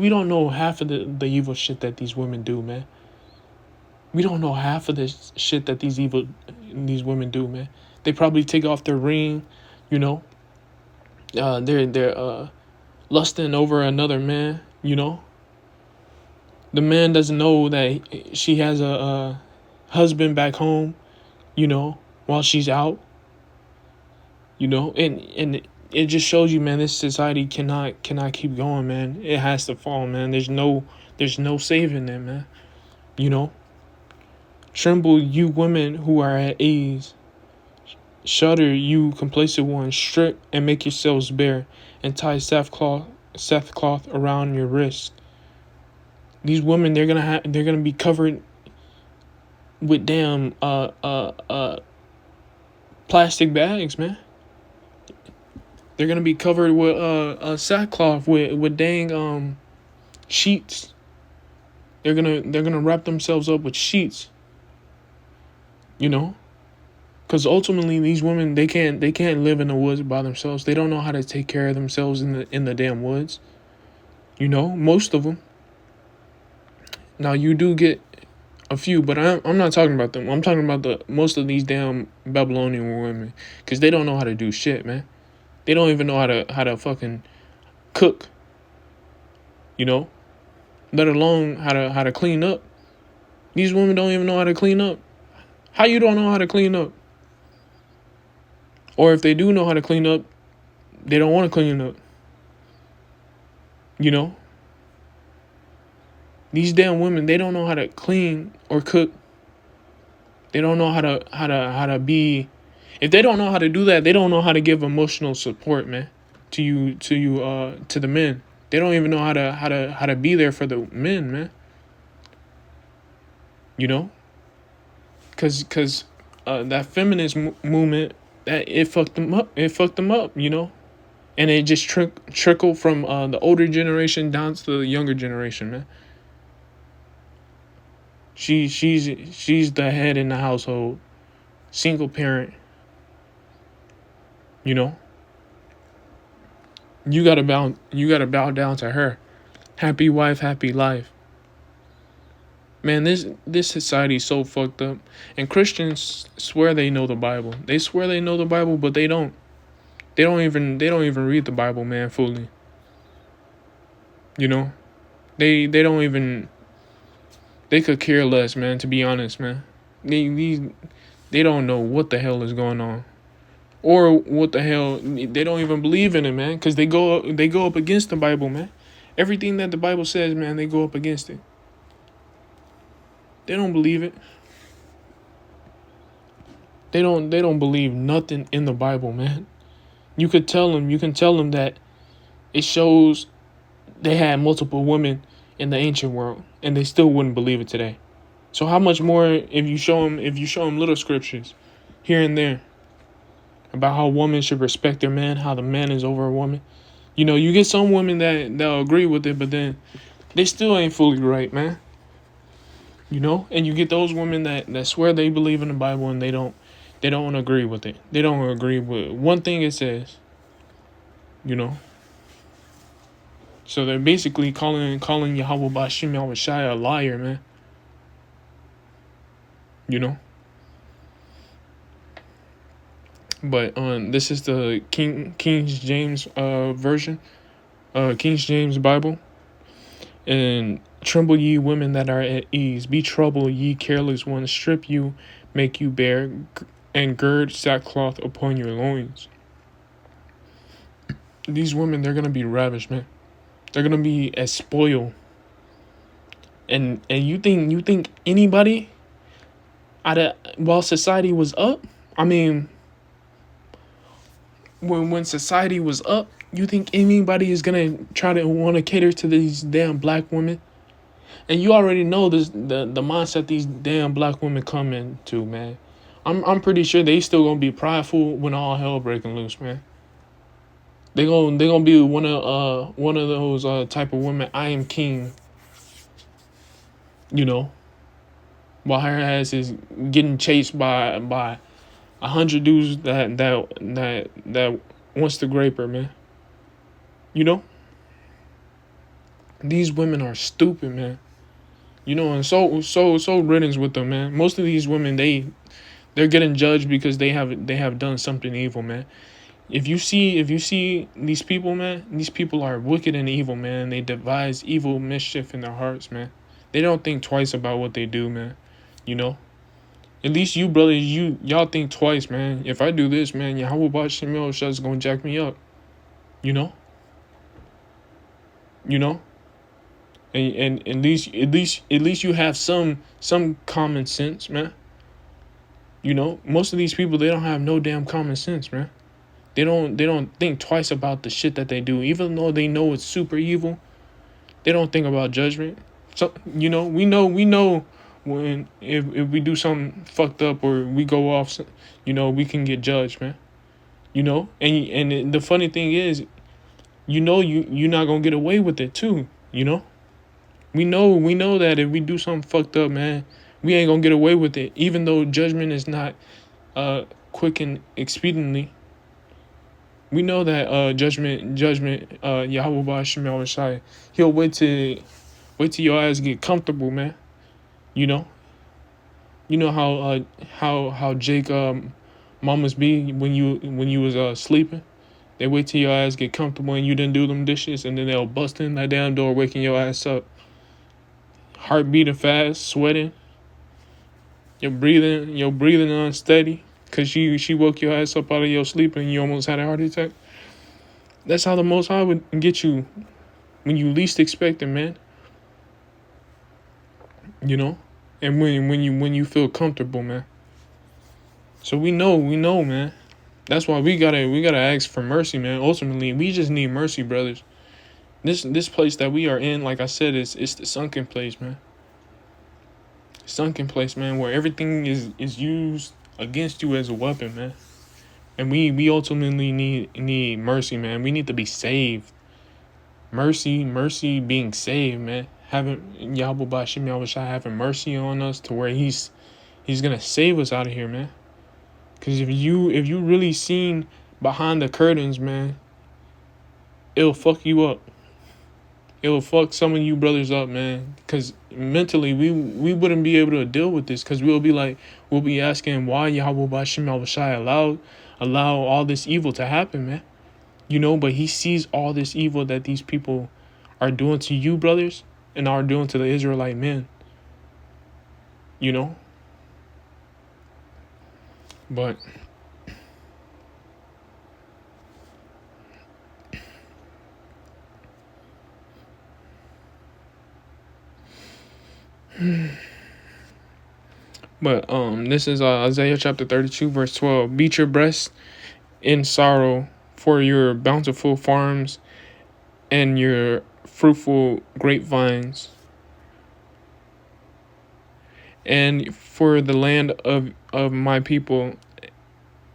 don't know half of the evil shit that these women do, man. We don't know half of the shit that these women do, man. They probably take off their ring, they're lusting over another man, The man doesn't know that she has a husband back home, while she's out, and it just shows you, man, this society cannot keep going, man. It has to fall, man. There's no saving it, man. You know? Tremble, you women who are at ease. Shudder, you complacent ones. Strip and make yourselves bare, and tie sackcloth around your wrists. These women, they're gonna be covered with damn plastic bags, man. They're gonna be covered with sackcloth, with dang sheets. They're gonna wrap themselves up with sheets. You know, because ultimately these women, they can't live in the woods by themselves. They don't know how to take care of themselves in the damn woods. You know, most of them. Now you do get a few, but I'm not talking about them. I'm talking about the most of these damn Babylonian women, because they don't know how to do shit, man. They don't even know how to fucking cook. You know, let alone how to clean up. These women don't even know how to clean up. How you don't know how to clean up? Or if they do know how to clean up, they don't want to clean up. You know? These damn women, they don't know how to clean or cook. They don't know how to be. If they don't know how to do that, they don't know how to give emotional support, man, to the men. They don't even know how to be there for the men, man. You know? Cause that feminist movement, that it fucked them up. It fucked them up, you know, and it just trickled from the older generation down to the younger generation, man. She's the head in the household, single parent. You know, you gotta bow down to her. Happy wife, happy life. Man, this society is so fucked up. And Christians swear they know the Bible. They swear they know the Bible, but they don't. They don't even read the Bible, man, fully. You know? They don't even, they could care less, man, to be honest, man. They don't know what the hell is going on. Or what the hell, they don't even believe in it, man, cuz they go up against the Bible, man. Everything that the Bible says, man, they go up against it. They don't believe it. They don't believe nothing in the Bible, man. You can tell them that it shows they had multiple women in the ancient world, and they still wouldn't believe it today. So how much more if you show them little scriptures here and there about how women should respect their man, how the man is over a woman. You know, you get some women that'll agree with it, but then they still ain't fully right, man. You know, and you get those women that swear they believe in the Bible and they don't agree with it. They don't agree with one thing it says. You know. So they're basically calling Yahweh Bashim Yahushai a liar, man. You know. But this is the King James version, King James Bible. And tremble ye women that are at ease, be troubled ye careless ones, strip you, make you bare, and gird sackcloth upon your loins. These women, they're gonna be ravished, man. They're gonna be as spoiled. And you think anybody while society was up? I mean, when society was up, you think anybody is gonna try to want to cater to these damn black women? And you already know this, the mindset these damn black women come into, man. I'm pretty sure they still gonna be prideful when all hell breaking loose, man. They gonna be one of those type of women. I am king. You know, while her ass is getting chased by 100 dudes that wants to grape her, man. You know, these women are stupid, man. You know, and so riddance with them, man. Most of these women, they're getting judged because they have done something evil, man. If you see these people, man, these people are wicked and evil, man. They devise evil mischief in their hearts, man. They don't think twice about what they do, man. You know? At least you brothers, y'all think twice, man. If I do this, man, Yahweh Bashim is gonna jack me up. You know, you know, and at least you have some common sense, man. You know, most of these people, they don't have no damn common sense, man. They don't think twice about the shit that they do, even though they know it's super evil. They don't think about judgment. So we know when if we do something fucked up or we go off, we can get judged, man. And the funny thing is, you're not gonna get away with it too. We know that if we do something fucked up, man, we ain't gonna get away with it. Even though judgment is not quick and expediently, we know that judgment, Yahweh Bashim Shai, he'll wait till your ass get comfortable, man. You know, how Jake mamas be when you was sleeping. They wait till your ass get comfortable and you didn't do them dishes, and then they'll bust in that damn door, waking your ass up, heart beating fast, sweating, your breathing unsteady, cause she woke your ass up out of your sleep and you almost had a heart attack. That's how the Most High would get you when you least expect it, man. You know, and when you feel comfortable, man. So we know, man. That's why we gotta ask for mercy, man. Ultimately, we just need mercy, brothers. This place that we are in, like I said, it's the sunken place, man. Sunken place, man, where everything is used against you as a weapon, man. And we ultimately need mercy, man. We need to be saved. Mercy being saved, man. Having Yahweh Bashim Yahushua having mercy on us to where he's gonna save us out of here, man. Cause if you really seen behind the curtains, man, it'll fuck you up. It'll fuck some of you brothers up, man. Cause mentally we wouldn't be able to deal with this. Cause we'll be asking why Yahweh Bashim Yahushua allow all this evil to happen, man. But he sees all this evil that these people are doing to you, brothers, and are doing to the Israelite men. But this is Isaiah chapter 32 verse 12. Beat your breast in sorrow for your bountiful farms and your fruitful grapevines, and for the land of my people,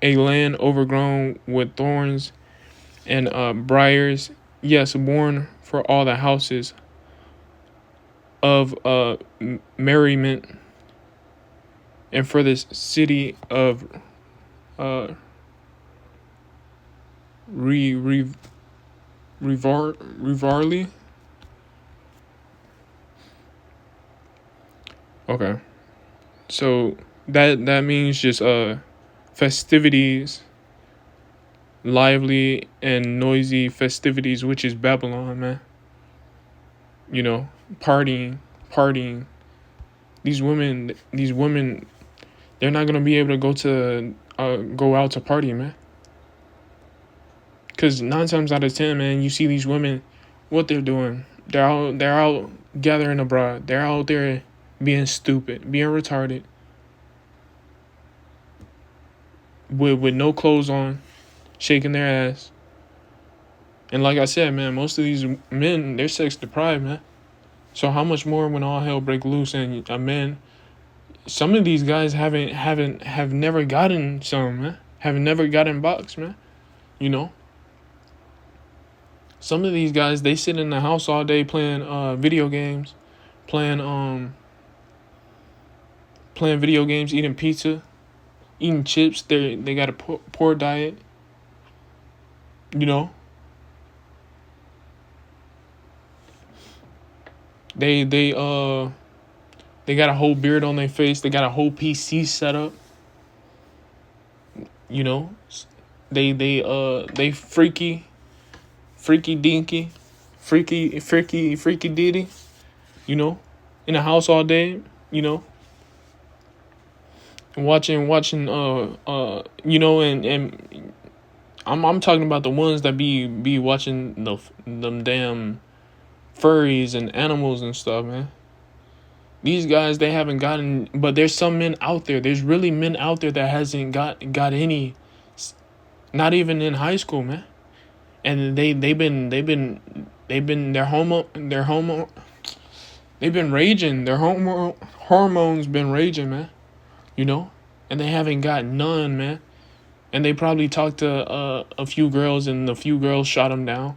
a land overgrown with thorns and briars, yes, born for all the houses of merriment, and for this city of Rivarli. Okay, so that means just festivities, lively and noisy festivities, which is Babylon, man. Partying. These women, they're not gonna be able to go out to party, man. Cause 9 times out of 10, man, you see these women, what they're doing. They're out gathering abroad. They're out there being stupid, being retarded, with no clothes on, shaking their ass. And like I said, man, most of these men, they're sex deprived, man. So how much more when all hell break loose and a man? Some of these guys have never gotten some, man. Have never gotten boxed, man. Some of these guys, they sit in the house all day playing video games, playing video games, eating pizza, eating chips. They got a poor diet. They got a whole beard on their face. They got a whole PC set up. They freaky dinky, freaky ditty. In the house all day. Watching and I'm talking about the ones that be watching them damn furries and animals and stuff, man. These guys, they haven't gotten, but there's some men out there. There's really men out there that hasn't got any, not even in high school, man. And they've been they've been raging. Their hormones been raging, man. You know, and they haven't got none, man. And they probably talked to a few girls, and the few girls shot them down,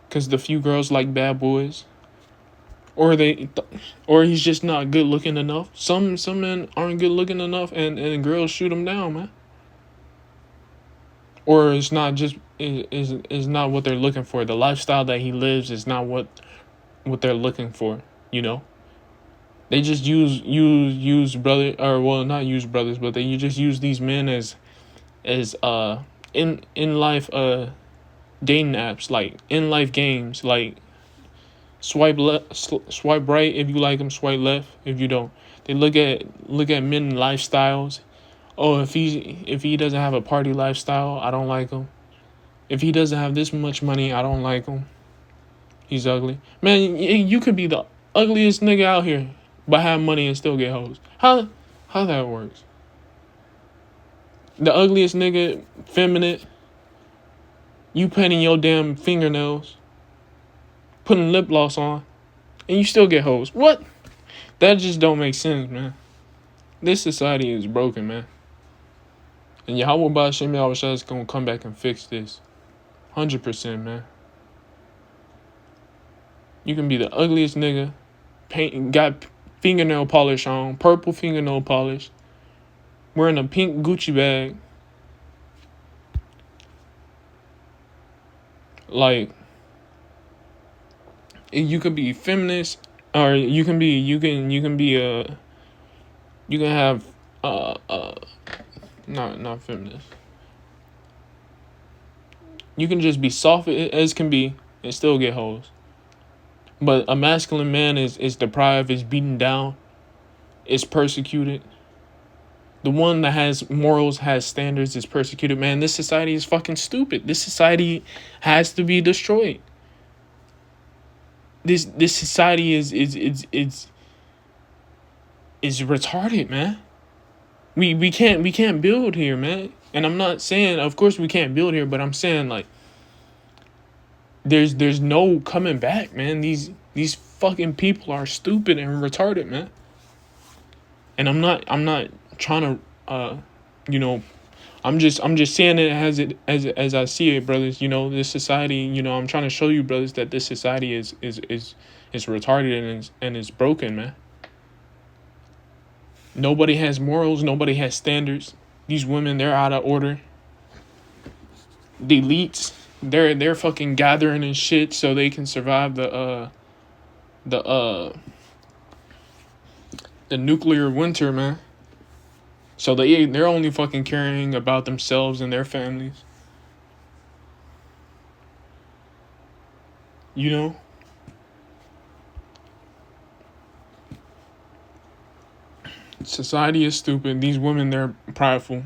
cause the few girls like bad boys. Or or he's just not good looking enough. Some men aren't good looking enough, and girls shoot him down, man. Or it's not just is not what they're looking for. The lifestyle that he lives is not what they're looking for. You know, they just use brother, or well, not use brothers, but they just use these men as in life dating apps, like in life games, like swipe left, swipe right if you like them, swipe left if you don't. They look at men lifestyles. Oh, if he doesn't have a party lifestyle, I don't like him. If he doesn't have this much money, I don't like him. He's ugly. Man, you could be the ugliest nigga out here, but have money and still get hoes. How that works? The ugliest nigga, feminine. You painting your damn fingernails, putting lip gloss on, and you still get hoes. What? That just don't make sense, man. This society is broken, man. And Yahweh Ba'Shem Yahushua is gonna come back and fix this. 100%, man. You can be the ugliest nigga, got fingernail polish on, purple fingernail polish, wearing a pink Gucci bag. Like, you could be feminist, or you can have not feminist. You can just be soft as can be and still get hoes. But a masculine man is deprived, is beaten down, is persecuted. The one that has morals, has standards, is persecuted. Man, this society is fucking stupid. This society has to be destroyed. This society is retarded, man. We can't build here, man. And I'm not saying, of course we can't build here, but I'm saying, like, there's no coming back, man. These fucking people are stupid and retarded, man. And I'm not trying to I'm just saying it as I see it, brothers. You know, this society, you know, I'm trying to show you, brothers, that this society is retarded and is broken, man. Nobody has morals, nobody has standards. These women, they're out of order. The elites, they're fucking gathering and shit so they can survive the nuclear winter, man. So they're only fucking caring about themselves and their families. You know? Society is stupid. These women, they're prideful.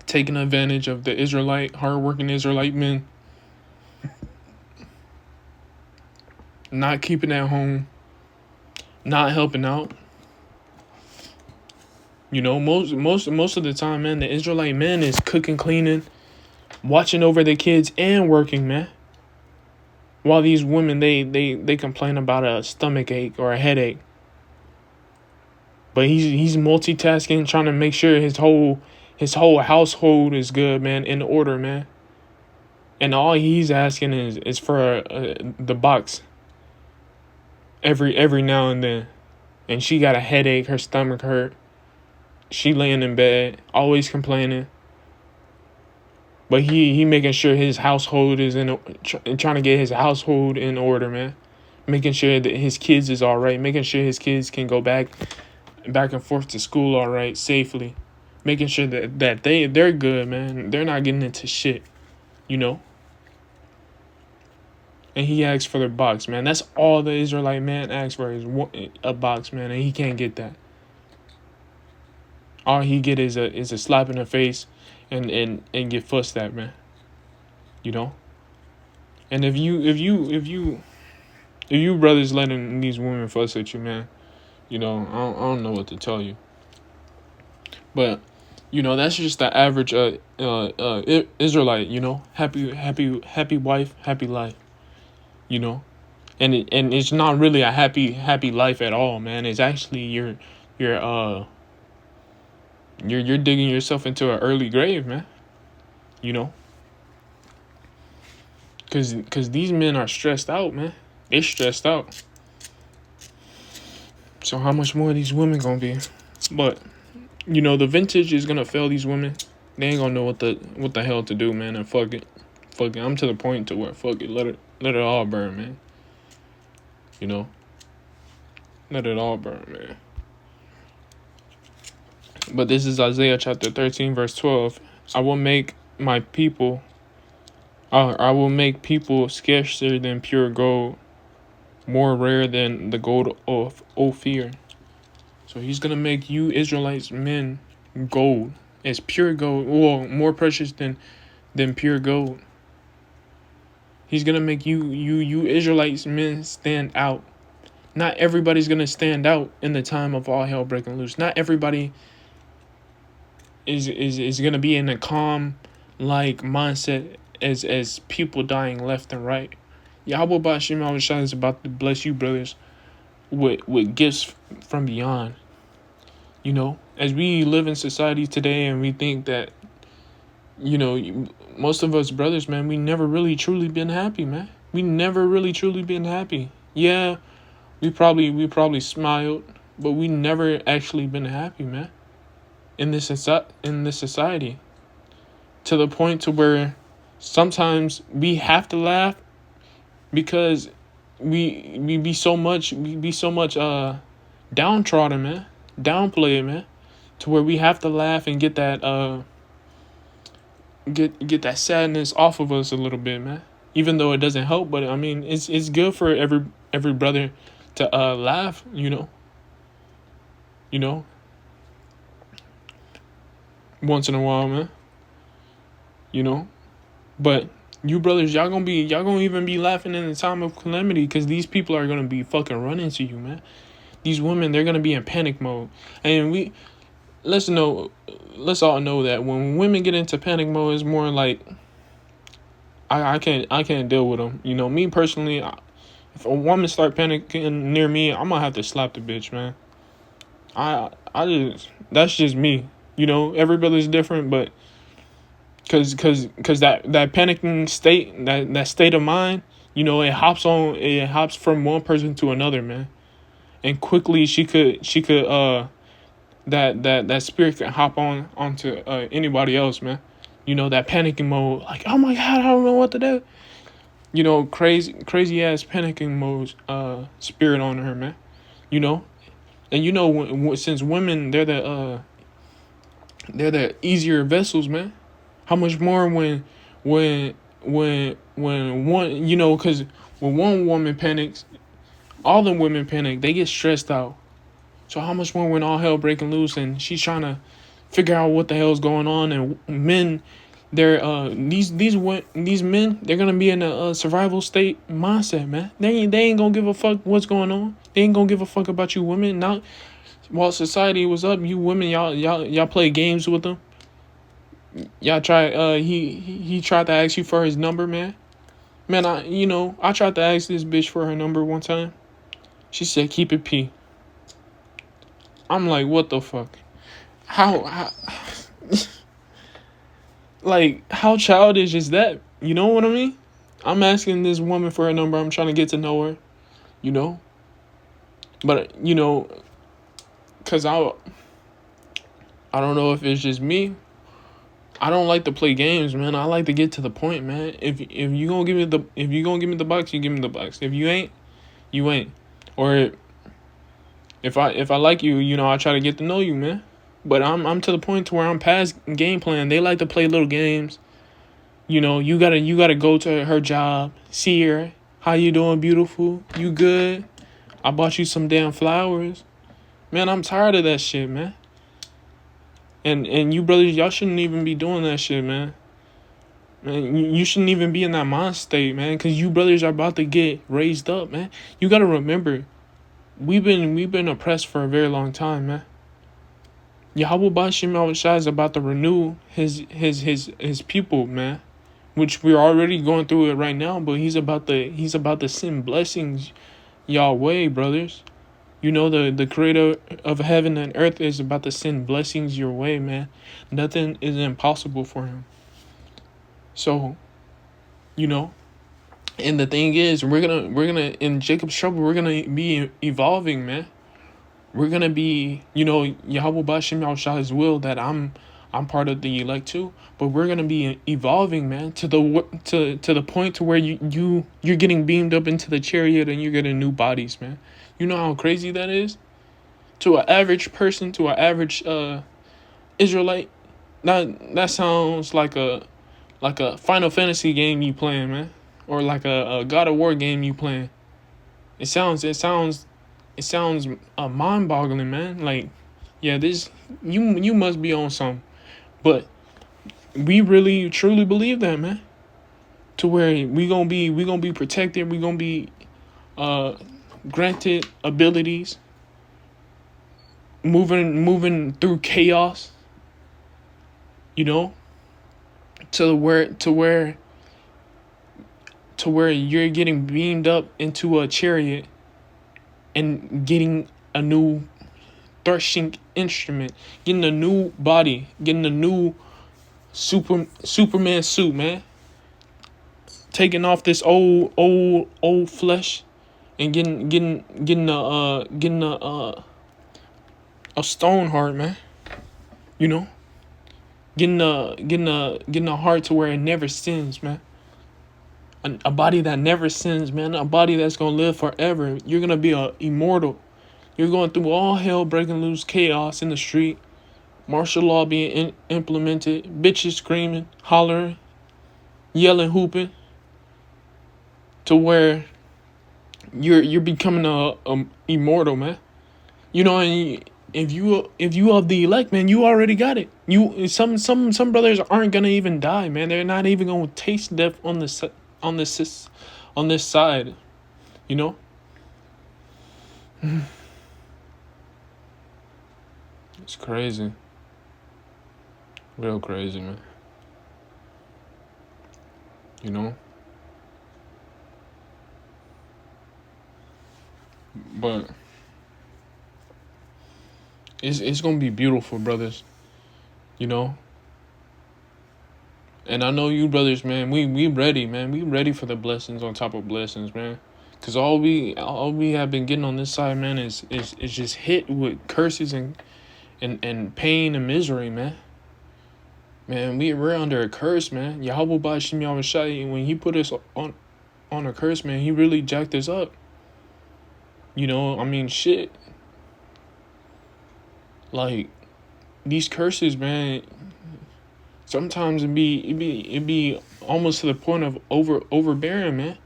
Taking advantage of the hardworking Israelite men. Not keeping at home. Not helping out. You know, most of the time, man, the Israelite man is cooking, cleaning, watching over their kids, and working, man. While these women, they complain about a stomach ache or a headache. But he's multitasking, trying to make sure his whole household is good, man, in order, man. And all he's asking is for the box every now and then. And she got a headache, her stomach hurt. She laying in bed, always complaining. But he making sure his household is trying to get his household in order, man. Making sure that his kids is all right. Making sure his kids can go back and forth to school all right, safely. Making sure that they're good, man. They're not getting into shit, you know. And he asks for the box, man. That's all the Israelite man asks for is a box, man. And he can't get that. All he get is a slap in the face and get fussed at, man. You know. And if you brothers letting these women fuss at you, man, I don't know what to tell you. But that's just the average Israelite. Happy wife, happy life. You know, and it's not really a happy life at all, man. It's actually you're digging yourself into an early grave, man. You know, cause these men are stressed out, man. They're stressed out. So how much more these women gonna be? But the vintage is gonna fail these women. They ain't gonna know what the hell to do, man. And fuck it. I'm to the point to where fuck it. Let it all burn, man. Let it all burn, man. But this is Isaiah chapter 13, verse 12. I will make people scarcer than pure gold, more rare than the gold of Ophir. So he's going to make you Israelites men gold, as pure gold, or more precious than pure gold. He's going to make you Israelites men stand out. Not everybody's going to stand out in the time of all hell breaking loose. Not everybody is going to be in a calm mindset as people dying left and right. Yahweh Bashim Awashai is about to bless you brothers with gifts from beyond. As we live in society today and we think that, most of us brothers, man, we never really truly been happy, man. We never really truly been happy. Yeah, we probably smiled, but we never actually been happy, man. In this society, to the point to where sometimes we have to laugh because we be so much downtrodden, man, downplayed, man, to where we have to laugh and get that get that sadness off of us a little bit, man. Even though it doesn't help, but I mean it's good for every brother to laugh, once in a while, man. But you brothers, y'all gonna even be laughing in the time of calamity, because these people are gonna be fucking running to you, man. These women, they're gonna be in panic mode, and let's all know that when women get into panic mode, it's more like I can't deal with them. Me personally, if a woman start panicking near me, I'm gonna have to slap the bitch, man. That's just me. Every brother's different, but cause that panicking state, that state of mind, it hops from one person to another, man. And quickly she could that spirit can hop onto anybody else, man. That panicking mode, like, oh my God, I don't know what to do. Crazy ass panicking mode spirit on her, man. And since women, they're the easier vessels, man. How much more when one, because when one woman panics, all the women panic, they get stressed out. So how much more when all hell breaking loose and she's trying to figure out what the hell's going on, and men, they're these men, they're gonna be in a survival state mindset, man. They ain't gonna give a fuck what's going on. They ain't gonna give a fuck about you women. Now, while society was up, you women, y'all play games with them. Y'all try. He tried to ask you for his number, man. Man, I tried to ask this bitch for her number one time. She said, "Keep it P." I'm like, what the fuck? How like, how childish is that? You know what I mean? I'm asking this woman for her number. I'm trying to get to know her, But, because I don't know if it's just me. I don't like to play games, man. I like to get to the point, man. If you gonna give me the box, you give me the box. If you ain't, you ain't. Or if I like you, I try to get to know you, man. But I'm to the point to where I'm past game plan. They like to play little games. You gotta go to her job, see her. How you doing, beautiful? You good? I bought you some damn flowers. Man, I'm tired of that shit, man. And you brothers, y'all shouldn't even be doing that shit, man. Man, you shouldn't even be in that mind state, man, because you brothers are about to get raised up, man. You gotta remember, we've been oppressed for a very long time, man. Yahweh Bashim Al Shai is about to renew his people, man. Which we're already going through it right now, but he's about to send blessings y'all way, brothers. You know the creator of heaven and earth is about to send blessings your way, man. Nothing is impossible for him. So, you know, and the thing is, we're gonna in Jacob's trouble, we're gonna be evolving, man. We're gonna be, Yahweh Bashim Shai's will that I'm part of the elect too, but we're gonna be evolving, man, to the point to where you're getting beamed up into the chariot and you're getting new bodies, man. You know how crazy that is? To an average person, to an average Israelite, that sounds like a Final Fantasy game you playing, man, or like a God of War game you playing. It sounds mind-boggling, man. Like, yeah, this you must be on something, but we really truly believe that, man. To where we gonna be protected, we gonna be granted abilities, moving through chaos, to where you're getting beamed up into a chariot and getting a new threshing instrument, getting a new body, getting a new Superman suit, man. Taking off this old flesh and getting a stone heart, man. Getting a heart to where it never sins, man. A body that never sins, man. A body that's gonna live forever. You're gonna be immortal. You're going through all hell breaking loose, chaos in the street, martial law being implemented, bitches screaming, hollering, yelling, hooping, to where you're becoming a immortal, man. And if you of the elect, man, you already got it. Some brothers aren't gonna even die, man. They're not even gonna taste death on this side, It's crazy, real crazy, man. But it's gonna be beautiful, brothers. And I know you brothers, man. We ready, man. We ready for the blessings on top of blessings, man. Cause all we have been getting on this side, man, is just hit with curses and pain and misery, man. Man, we're under a curse, man. Yahweh Bashim Yahushai, when he put us on a curse, man, he really jacked us up. Shit. Like, these curses, man, sometimes it be almost to the point of overbearing, man.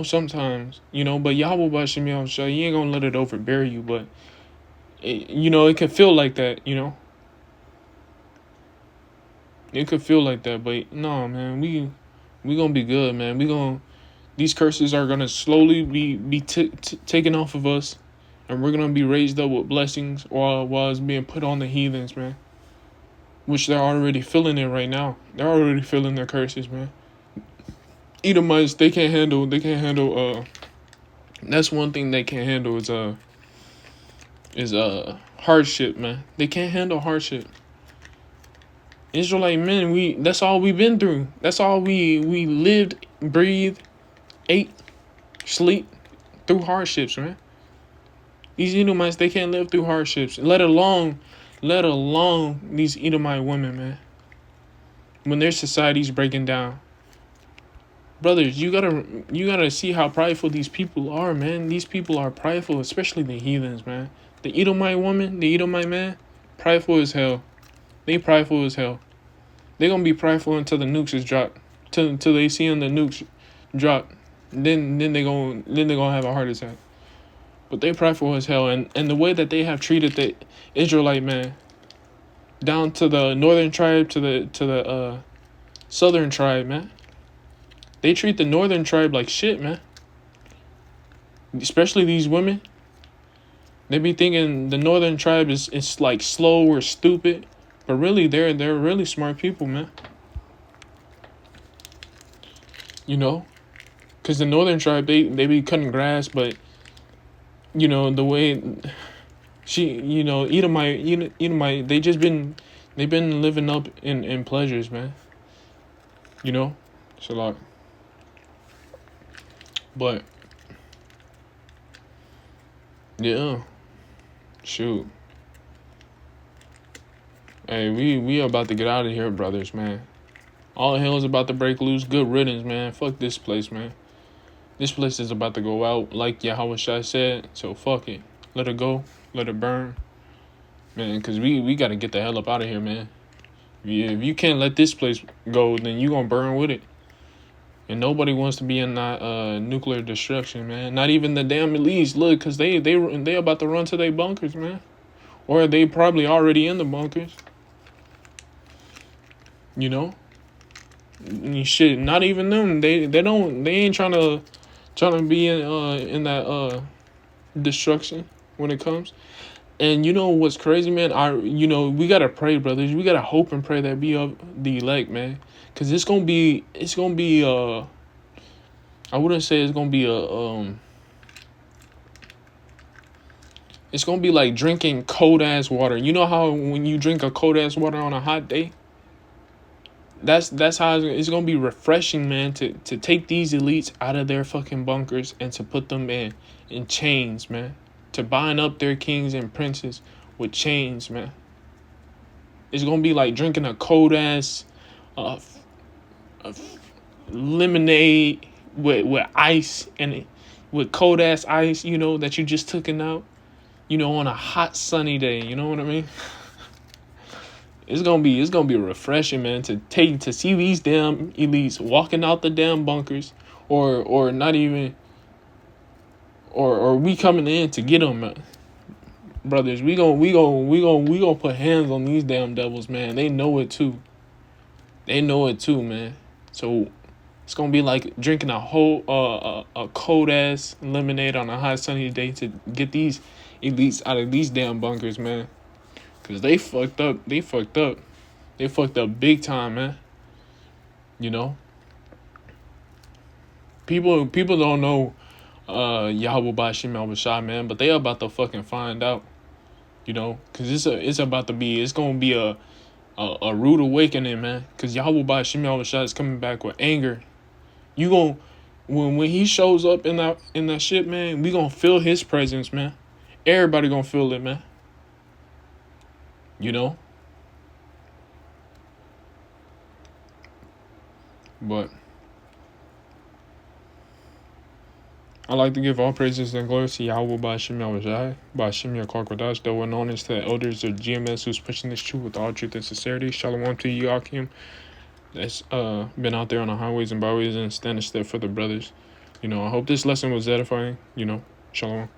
Sometimes, but Yahweh Bashim Yahushai, he ain't gonna let it overbear you, but it can feel like that, It could feel like that, but no, man, we gonna be good, man. These curses are gonna slowly be taken off of us, and we're gonna be raised up with blessings while it's being put on the heathens, man. Which they're already feeling it right now. They're already feeling their curses, man. Edomites, they can't handle. That's one thing they can't handle is hardship, man. They can't handle hardship. Israelite men, that's all we've been through. That's all we lived, breathed, ate, sleep through hardships, man. These Edomites, they can't live through hardships, let alone these Edomite women, man. When their society's breaking down. Brothers, you gotta see how prideful these people are, man. These people are prideful, especially the heathens, man. The Edomite woman, the Edomite man, prideful as hell. They prideful as hell. They gonna be prideful until the nukes is dropped. Till they see the nukes drop. Then they gonna have a heart attack. But they prideful as hell, and the way that they have treated the Israelite man, down to the northern tribe, to the southern tribe, man. They treat the northern tribe like shit, man. Especially these women. They be thinking the northern tribe is like slow or stupid, but really they're really smart people, man. You know, cause the northern tribe they be cutting grass, but you know the way Edomite they've been living up in pleasures, man. You know, so like, but yeah, shoot. Hey, we about to get out of here, brothers, man. All hell is about to break loose. Good riddance, man. Fuck this place, man. This place is about to go out, like Yahweh Shai said. So fuck it. Let it go. Let it burn. Man, because we got to get the hell up out of here, man. If you can't let this place go, then you going to burn with it. And nobody wants to be in that nuclear destruction, man. Not even the damn elites. Look, because they about to run to their bunkers, man. Or they probably already in the bunkers. You know? Shit, not even them. They ain't trying to be in that destruction when it comes. And you know what's crazy, man? We gotta pray, brothers. We gotta hope and pray that be of the elect, man. Cause it's gonna be I wouldn't say it's gonna be it's gonna be like drinking cold ass water. You know how when you drink a cold ass water on a hot day? That's how it's gonna be refreshing, man, to take these elites out of their fucking bunkers and to put them in chains, man. To bind up their kings and princes with chains, man. It's gonna be like drinking a cold ass lemonade with ice and it, with cold ass ice, that you just took out, on a hot sunny day. You know what I mean? It's gonna be refreshing, man, to see these damn elites walking out the damn bunkers, or not even, or we coming in to get them, brothers. We gonna put hands on these damn devils, man. They know it too. Man. So it's gonna be like drinking a whole a cold ass lemonade on a hot sunny day to get these elites out of these damn bunkers, man. Cause they fucked up. They fucked up big time, man. People don't know Yahweh Bashim Al Bashar, man, but they about to fucking find out. Cause it's gonna be a rude awakening, man. Cause Yahweh Bashim Al Bashar is coming back with anger. When he shows up in that shit, man, we gonna feel his presence, man. Everybody gonna feel it, man. But I like to give all praises and glory to Yahweh Bashim Yahweh Bashim Yakwadash, the one honest to the elders of GMS who's pushing this truth with all truth and sincerity. Shalom to you, Akim, that's been out there on the highways and byways and standing still for the brothers. I hope this lesson was edifying. Shalom.